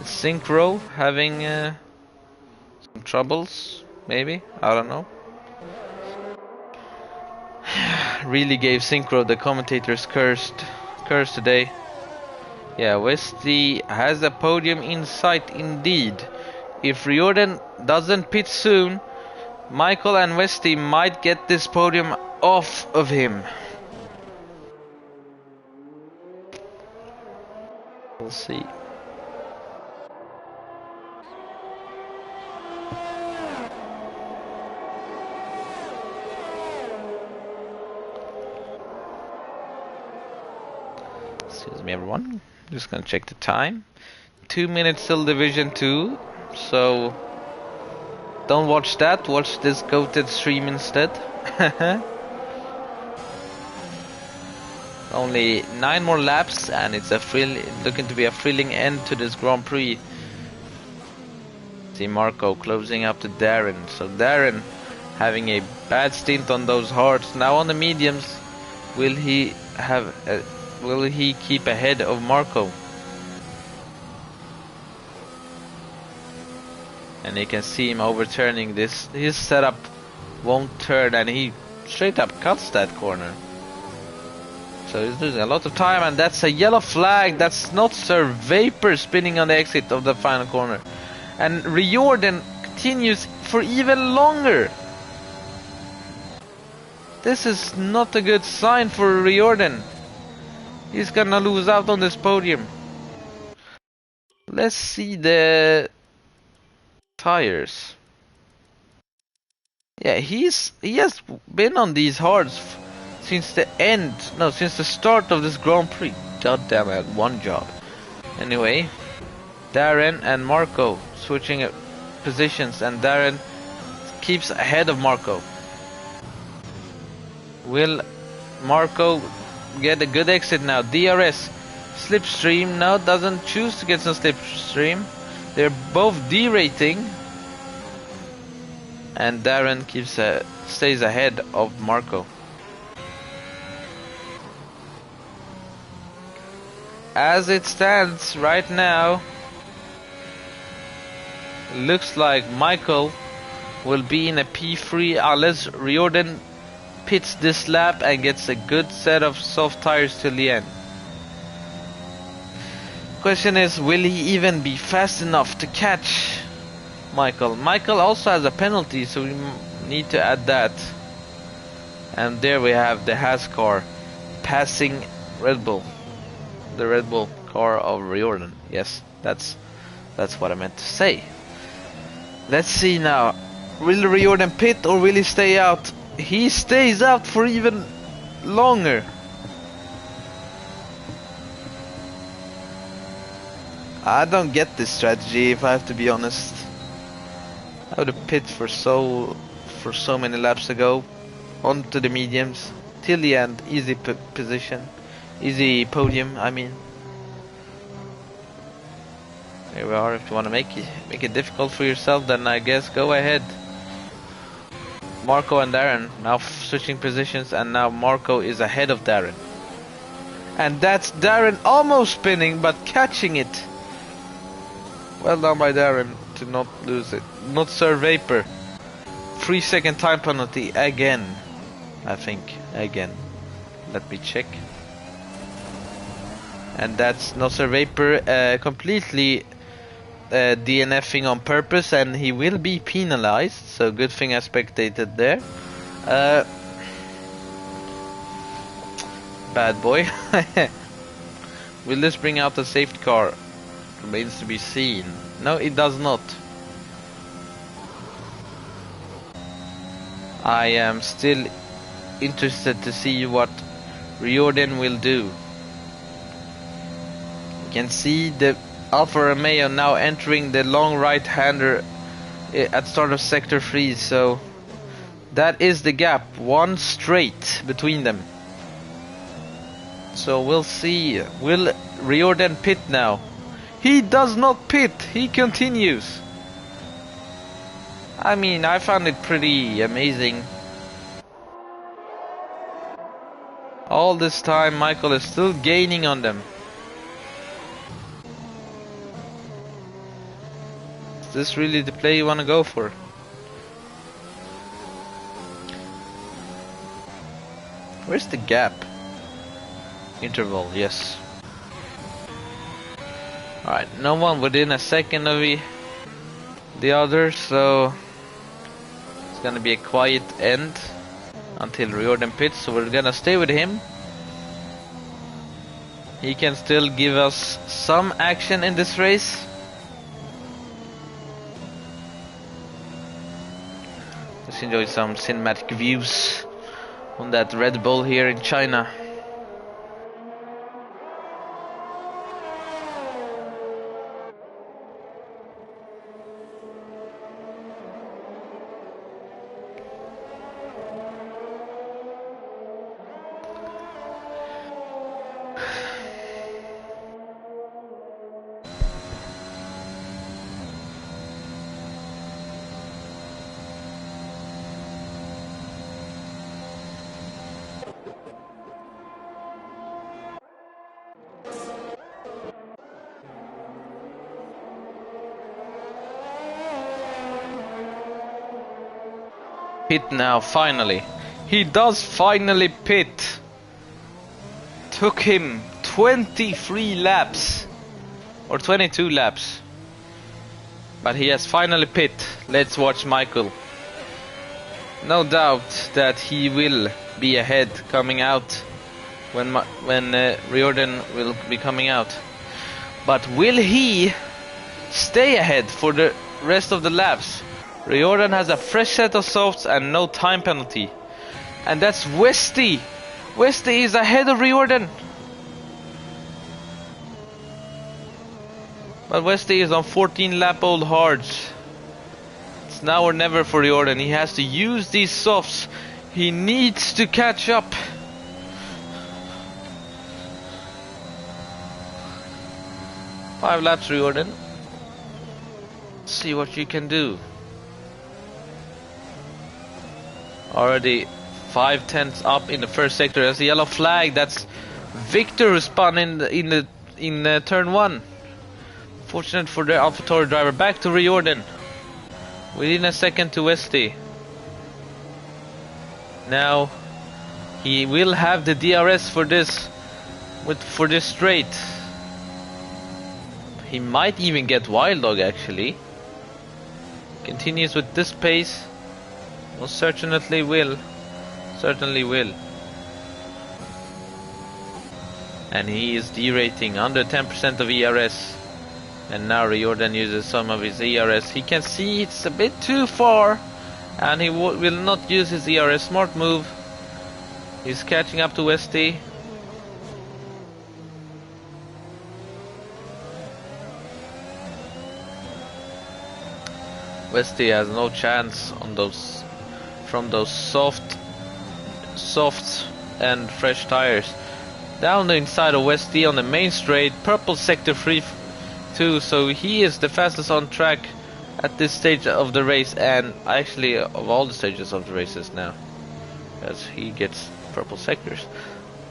Synchro having some troubles, maybe? I don't know. Really gave Synchro the commentator's curse today. Yeah, Westy has a podium in sight indeed. If Riordan doesn't pit soon, Michael and Westy might get this podium off of him. We'll see. Excuse me, everyone. Just gonna check the time. 2 minutes till Division 2. So don't watch that, watch this goated stream instead. Only 9 more laps, and it's looking to be a thrilling end to this Grand Prix. See Marco closing up to Darren. So Darren having a bad stint on those hards. Now on the mediums, will he keep ahead of Marco? And you can see him overturning this. His setup won't turn, and he straight up cuts that corner. So he's losing a lot of time, and that's a yellow flag. That's not Sir Vapor spinning on the exit of the final corner. And Riordan continues for even longer. This is not a good sign for Riordan. He's gonna lose out on this podium. Let's see the tires. Yeah, he has been on these hards since the start of this Grand Prix. God damn, I had one job. Anyway, Darren and Marco switching positions, and Darren keeps ahead of Marco. Will Marco get a good exit now? DRS slipstream now doesn't choose to get some slipstream. They're both derating, and Darren stays ahead of Marco. As it stands right now, looks like Michael will be in a P3 unless Riordan pits this lap and gets a good set of soft tires till the end. Question is, will he even be fast enough to catch Michael? Michael also has a penalty, so we need to add that. And there we have the Haas car passing Red Bull. The Red Bull car of Riordan. Yes, that's what I meant to say. Let's see now. Will Riordan pit or will he stay out? He stays out for even longer. I don't get this strategy, if I have to be honest. I would have pit for so many laps ago, onto the mediums till the end. Easy position, easy podium. I mean, here we are. If you want to make it difficult for yourself, then I guess go ahead. Marco and Darren now switching positions, and now Marco is ahead of Darren. And that's Darren almost spinning but catching it. Well done by Darren to not lose it. Not Sir Vapor. 3-second time penalty again. I think again. Let me check. And that's not Sir Vapor completely DNFing on purpose, and he will be penalized, so good thing I spectated there. Bad boy. Will this bring out the safety car? Remains to be seen. No, it does not. I am still interested to see what Riordan will do. You can see the Alfa Romeo now entering the long right-hander at start of sector 3, so that is the gap, one straight between them. So we'll see. Will Riordan pit now? He does not pit, he continues. I mean, I found it pretty amazing. All this time Michael is still gaining on them. Is this really the play you want to go for? Where's the gap? Interval, yes. Alright, no one within a second of the other, so it's gonna be a quiet end until Riordan pits, so we're gonna stay with him. He can still give us some action in this race. Let's enjoy some cinematic views on that Red Bull here in China. Pit now, finally. He does finally pit. Took him 23 laps. Or 22 laps. But he has finally pit. Let's watch Michael. no doubt that he will be ahead coming out when Riordan will be coming out. But will he stay ahead for the rest of the laps? Riordan has a fresh set of softs and no time penalty. And that's Westy. Westy is ahead of Riordan. But Westy is on 14 lap old hards. It's now or never for Riordan. He has to use these softs. He needs to catch up. Five laps, Riordan. See what you can do. Already 5/10 up in the first sector. There's a yellow flag. That's Victor who spun in turn 1. Fortunate for the AlphaTauri driver. Back to Riordan. Within a second to Westy. Now he will have the DRS for this straight. He might even get Wild Dog actually. Continues with this pace. Most certainly will. Certainly will. And he is derating under 10% of ERS. And now Riordan uses some of his ERS. He can see it's a bit too far. And he will not use his ERS. Smart move. He's catching up to Westy. Westy has no chance on those from those soft and fresh tires. Down the inside of Westy on the main straight, purple sector free too, so he is the fastest on track at this stage of the race, and actually of all the stages of the races now, as he gets purple sectors.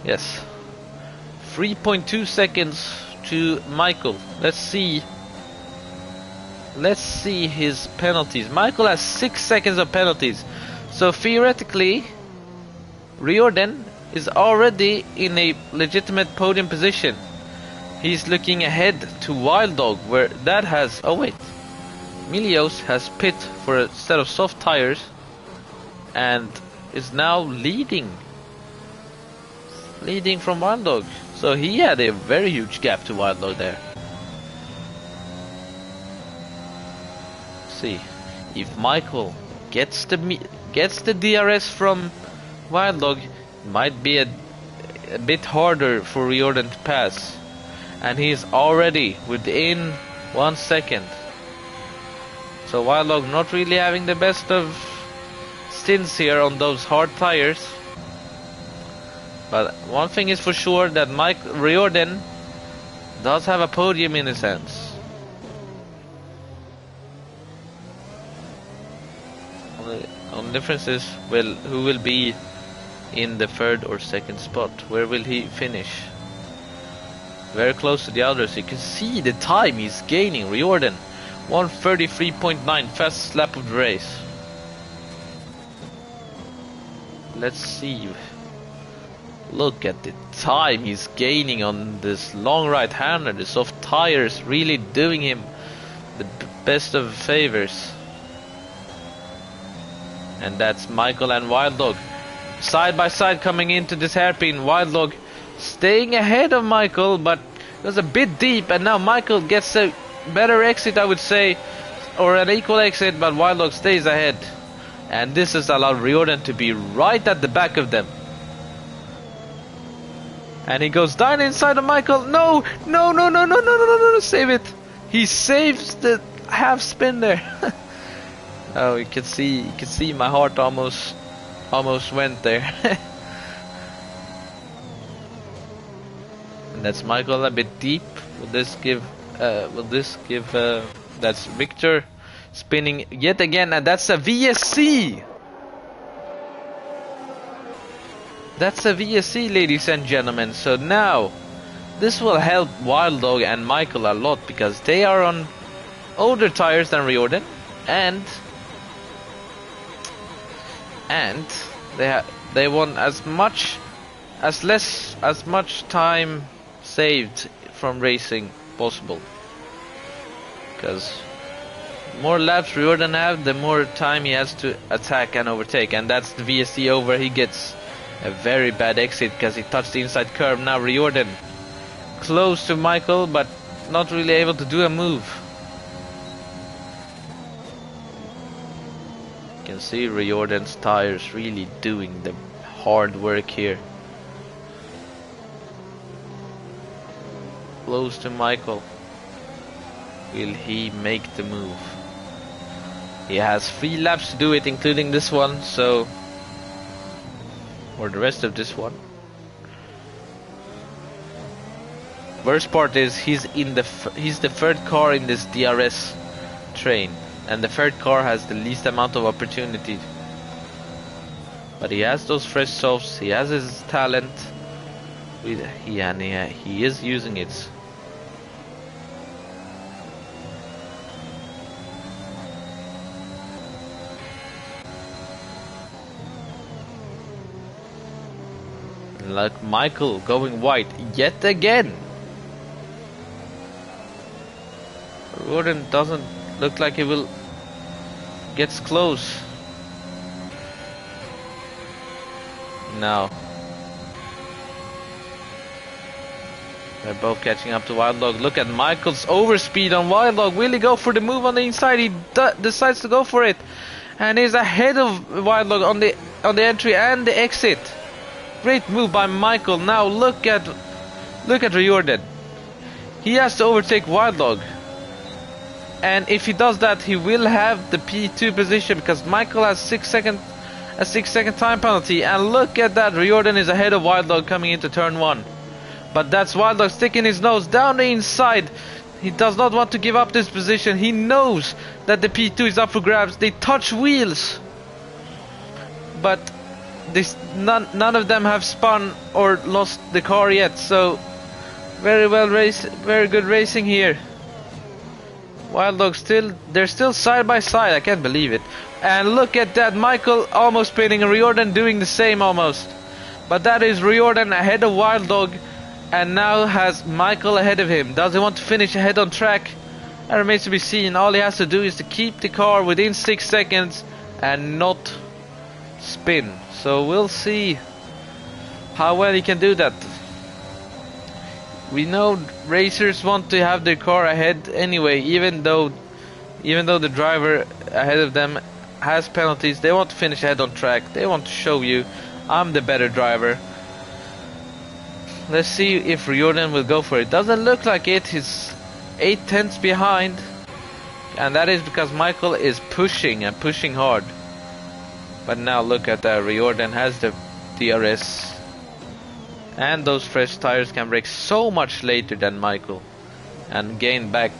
Yes, 3.2 seconds to Michael. Let's see his penalties. Michael has 6 seconds of penalties. So theoretically, Riordan is already in a legitimate podium position. He's looking ahead to Wild Dog, where that has... Oh wait. Milios has pit for a set of soft tires and is now leading from Wild Dog. So he had a very huge gap to Wild Dog there. See if Michael gets the DRS from Wild Dog. It might be a bit harder for Riordan to pass, and he's already within 1 second. So Wild Dog not really having the best of stints here on those hard tires. But one thing is for sure, that Riordan does have a podium in his hands. Only difference is who will be in the third or second spot. Where will he finish? Very close to the others. You can see the time he's gaining. Riordan 1:33.9, fastest lap of the race. Let's see. Look at the time he's gaining on this long right hander. The soft tires really doing him the best of favors. And that's Michael and Wild Dog side by side coming into this hairpin. Wild Dog staying ahead of Michael, but it was a bit deep, and now Michael gets a better exit, I would say, or an equal exit, but Wild Dog stays ahead. And this has allowed Riordan to be right at the back of them. And he goes down inside of Michael. No, save it. He saves the half spin there. Oh, you can see my heart almost went there. And that's Michael a bit deep. Will this give that's Victor spinning yet again, and that's a VSC. That's a VSC, ladies and gentlemen. So now this will help Wild Dog and Michael a lot, because they are on older tires than Riordan, and they want as much time saved from racing possible, because more laps Riordan have, the more time he has to attack and overtake, and that's the VSC over. He gets a very bad exit because he touched the inside curve. Now Riordan close to Michael, but not really able to do a move. You can see Riordan's tires really doing the hard work here. Close to Michael. Will he make the move? He has 3 laps to do it, including this one, so, or the rest of this one. Worst part is he's the third car in this DRS train, and the third car has the least amount of opportunity. But he has those fresh softs, he has his talent, he is using it. Like Michael going white yet again. Riordan doesn't look like he will gets close. Now they're both catching up to Wildlog. Look at Michael's overspeed on Wildlog. Will he go for the move on the inside? He decides to go for it, and he's ahead of Wildlog on the entry and the exit. Great move by Michael. Now look at Riordan. He has to overtake Wildlog, and if he does that, he will have the P2 position because Michael has a 6 second time penalty. And look at that, Riordan is ahead of Wildlog coming into turn 1. But that's Wildlog sticking his nose down the inside. He does not want to give up this position. He knows that the P2 is up for grabs. They touch wheels, but none of them have spun or lost the car yet. So very good racing here. Wildlog they're still side by side. I can't believe it. And look at that, Michael almost spinning, and Riordan doing the same almost. But that is Riordan ahead of Wildlog, and now has Michael ahead of him. Does he want to finish ahead on track? That remains to be seen. All he has to do is to keep the car within 6 seconds and not spin. So we'll see how well he can do that. We know racers want to have their car ahead anyway, even though the driver ahead of them has penalties. They want to finish ahead on track. They want to show you, I'm the better driver. Let's see if Riordan will go for it. Doesn't look like it. He's 8 tenths behind, and that is because Michael is pushing and pushing hard. But now look at that, Riordan has the DRS, and those fresh tires can brake so much later than Michael and gain back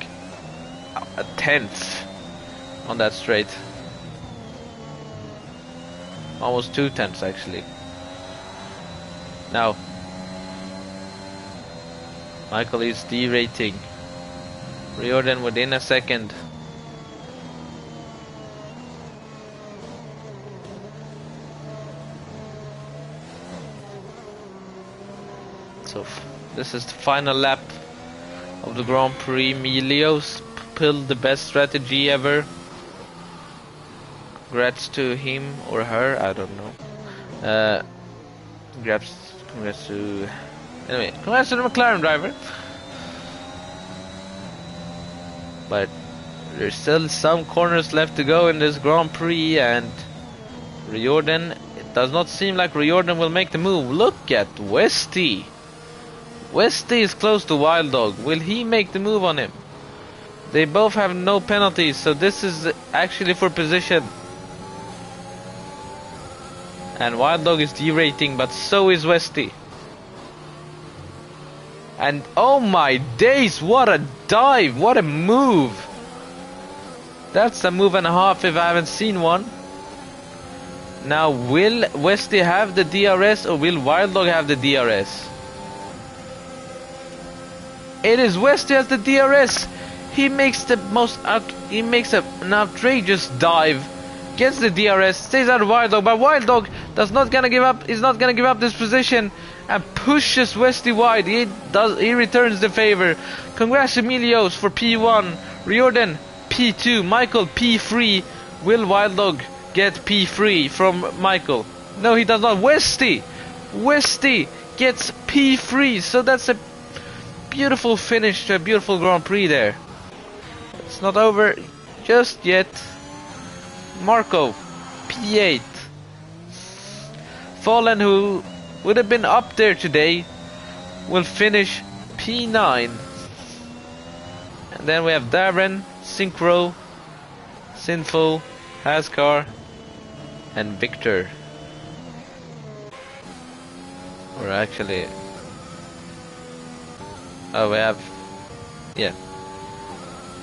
a tenth on that straight. Almost 2 tenths actually. Now Michael is derating. Riordan within a second. So this is the final lap of the Grand Prix. Emilio's pulled the best strategy ever. Congrats to him or her, I don't know. Congrats to... Anyway, congrats to the McLaren driver. But there's still some corners left to go in this Grand Prix, and Riordan, it does not seem like Riordan will make the move. Look at Westy. Westy is close to Wildlog. Will he make the move on him? They both have no penalties, so this is actually for position. And Wildlog is derating, but so is Westy. And oh my days, what a dive, what a move. That's a move and a half if I haven't seen one. Now will Westy have the DRS or will Wildlog have the DRS? It is Westy has the DRS. He makes the an outrageous dive, gets the DRS, stays out of Wildlog, but Wildlog is not gonna give up this position and pushes Westy wide. He returns the favor. Congrats Emilios for P1, Riordan P2, Michael P3. Will Wild Dog get P3 from Michael? No, he does not. Westy gets P3, so that's a beautiful finish to a beautiful Grand Prix there. It's not over just yet. Marco, P8. Fallen, who would have been up there today, will finish P9. And then we have Darren, Synchro, Sinful, Haskar, and Victor. Or actually... Oh, we have... Yeah.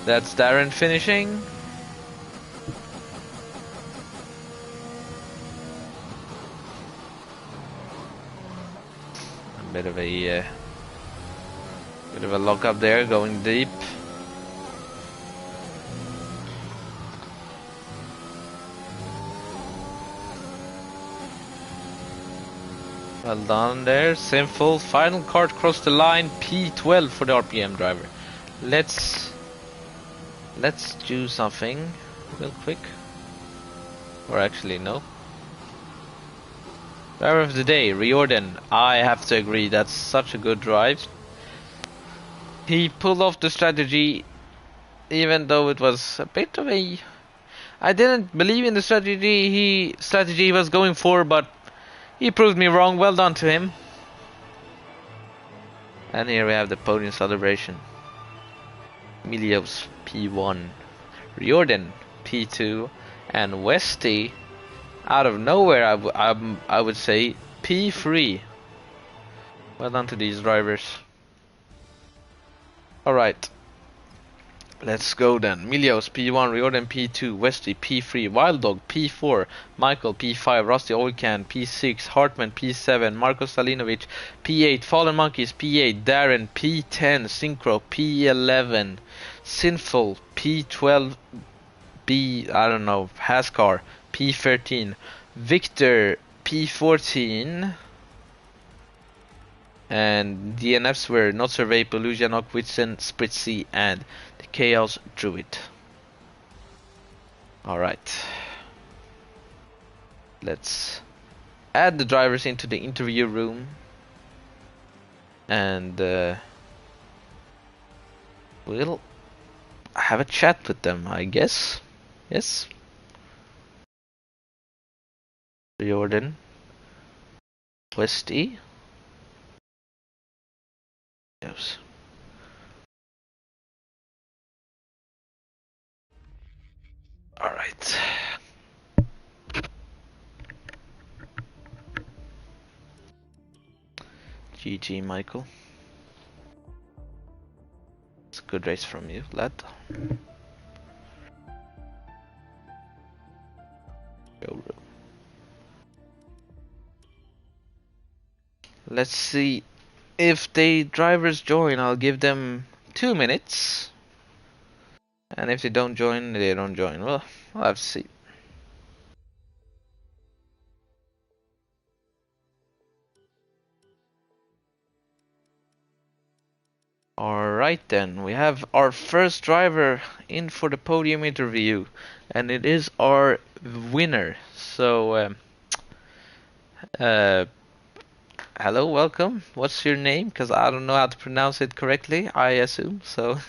That's Darren finishing. A bit of a lock up there, going deep. Well done there, Sinful. Final cart crossed the line, P12 for the RPM driver. Let's do something real quick. Or actually, no. Driver of the day, Riordan. I have to agree, that's such a good drive. He pulled off the strategy, even though it was a bit of a... I didn't believe in the strategy he was going for, but he proved me wrong. Well done to him. And here we have the podium celebration. Milios P1, Riordan P2, and Westy out of nowhere I would say P3. Well done to these drivers. Alright, let's go then. Milios P1, Riordan P2, Westy P3, Wild Dog P4, Michael P5, Rusty Oilcan P6, Hartman P7, Marko Salinovic P8, Fallen Monkeys P8, Darren P10, Synchro P11, Sinful P12, I don't know, Haskar P13, Victor P14, and DNFs were Not Survey, Lujanok, Whitson, Spritzy, and the Chaos Druid. Alright. Let's add the drivers into the interview room. And we'll have a chat with them, I guess. Yes? Jordan. Westy. Yes. Alright. GG, Michael. It's a good race from you, lad. Let's see if the drivers join. I'll give them 2 minutes, and if they don't join, they don't join. Well, we'll have to see. Alright then, we have our first driver in for the podium interview, and it is our winner. So hello, welcome. What's your name? Because I don't know how to pronounce it correctly, I assume. So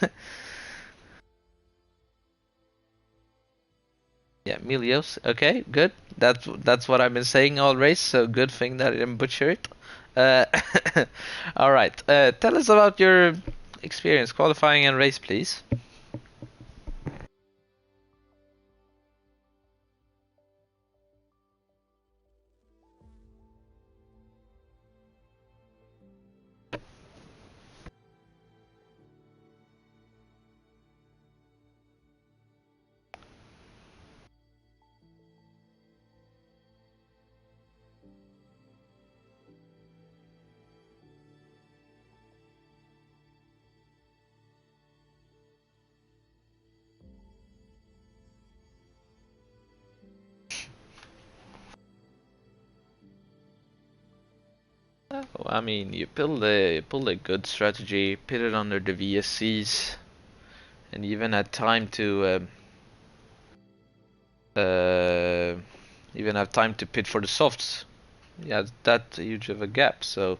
yeah, Milios. Okay, good. That's what I've been saying all race. So good thing that I didn't butcher it. All right. Tell us about your experience qualifying and race, please. I mean, you pulled a good strategy, put it under the VSCs, and even had time to even have time to pit for the softs. Yeah, that huge of a gap. So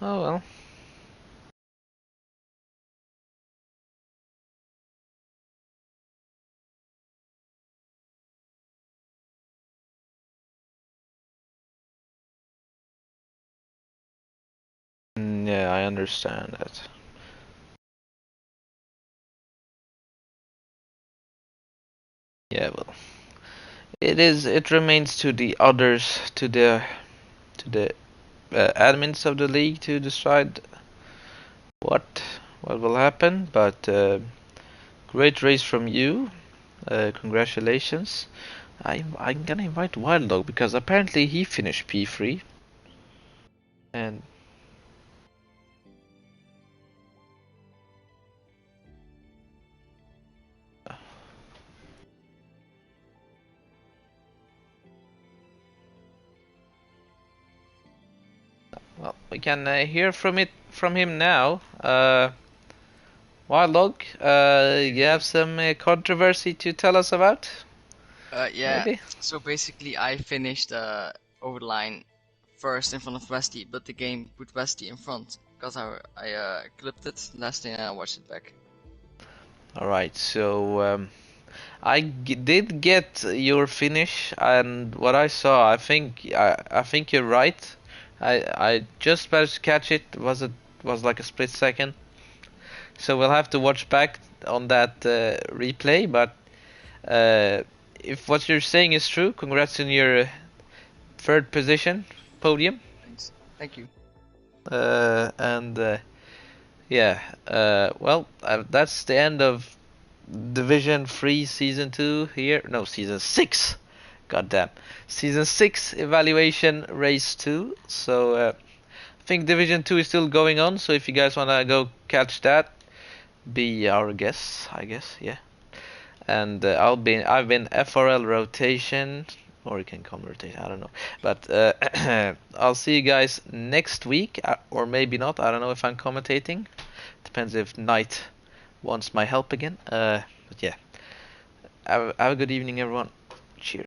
oh well. Yeah, I understand that. Yeah, well, it is. It remains to the others, to the admins of the league to decide what what will happen. But great race from you. Congratulations. I'm gonna invite Wild Dog because apparently he finished P3 and well, we can hear from him now. Wild Dog, you have some controversy to tell us about, Yeah, maybe? so basically I finished over the line first in front of Westy, but the game put Westy in front because I clipped it last thing and I watched it back. All right, so did get your finish, and what I saw, I think you're right. I just managed to catch it. Was like a split second. So we'll have to watch back on that replay. But uh, if what you're saying is true, congrats on your third position podium. Thanks. Thank you. And yeah, well, that's the end of Division 3 Season 2 here. No, Season 6. God damn. Season 6 evaluation race 2. So I think Division 2 is still going on. So if you guys want to go catch that, be our guest, I guess. Yeah. And I've been FRL rotation, or you can call me rotation, I don't know. But I'll see you guys next week, or maybe not. I don't know if I'm commentating. Depends if Knight wants my help again. But yeah, have a good evening, everyone. Cheers.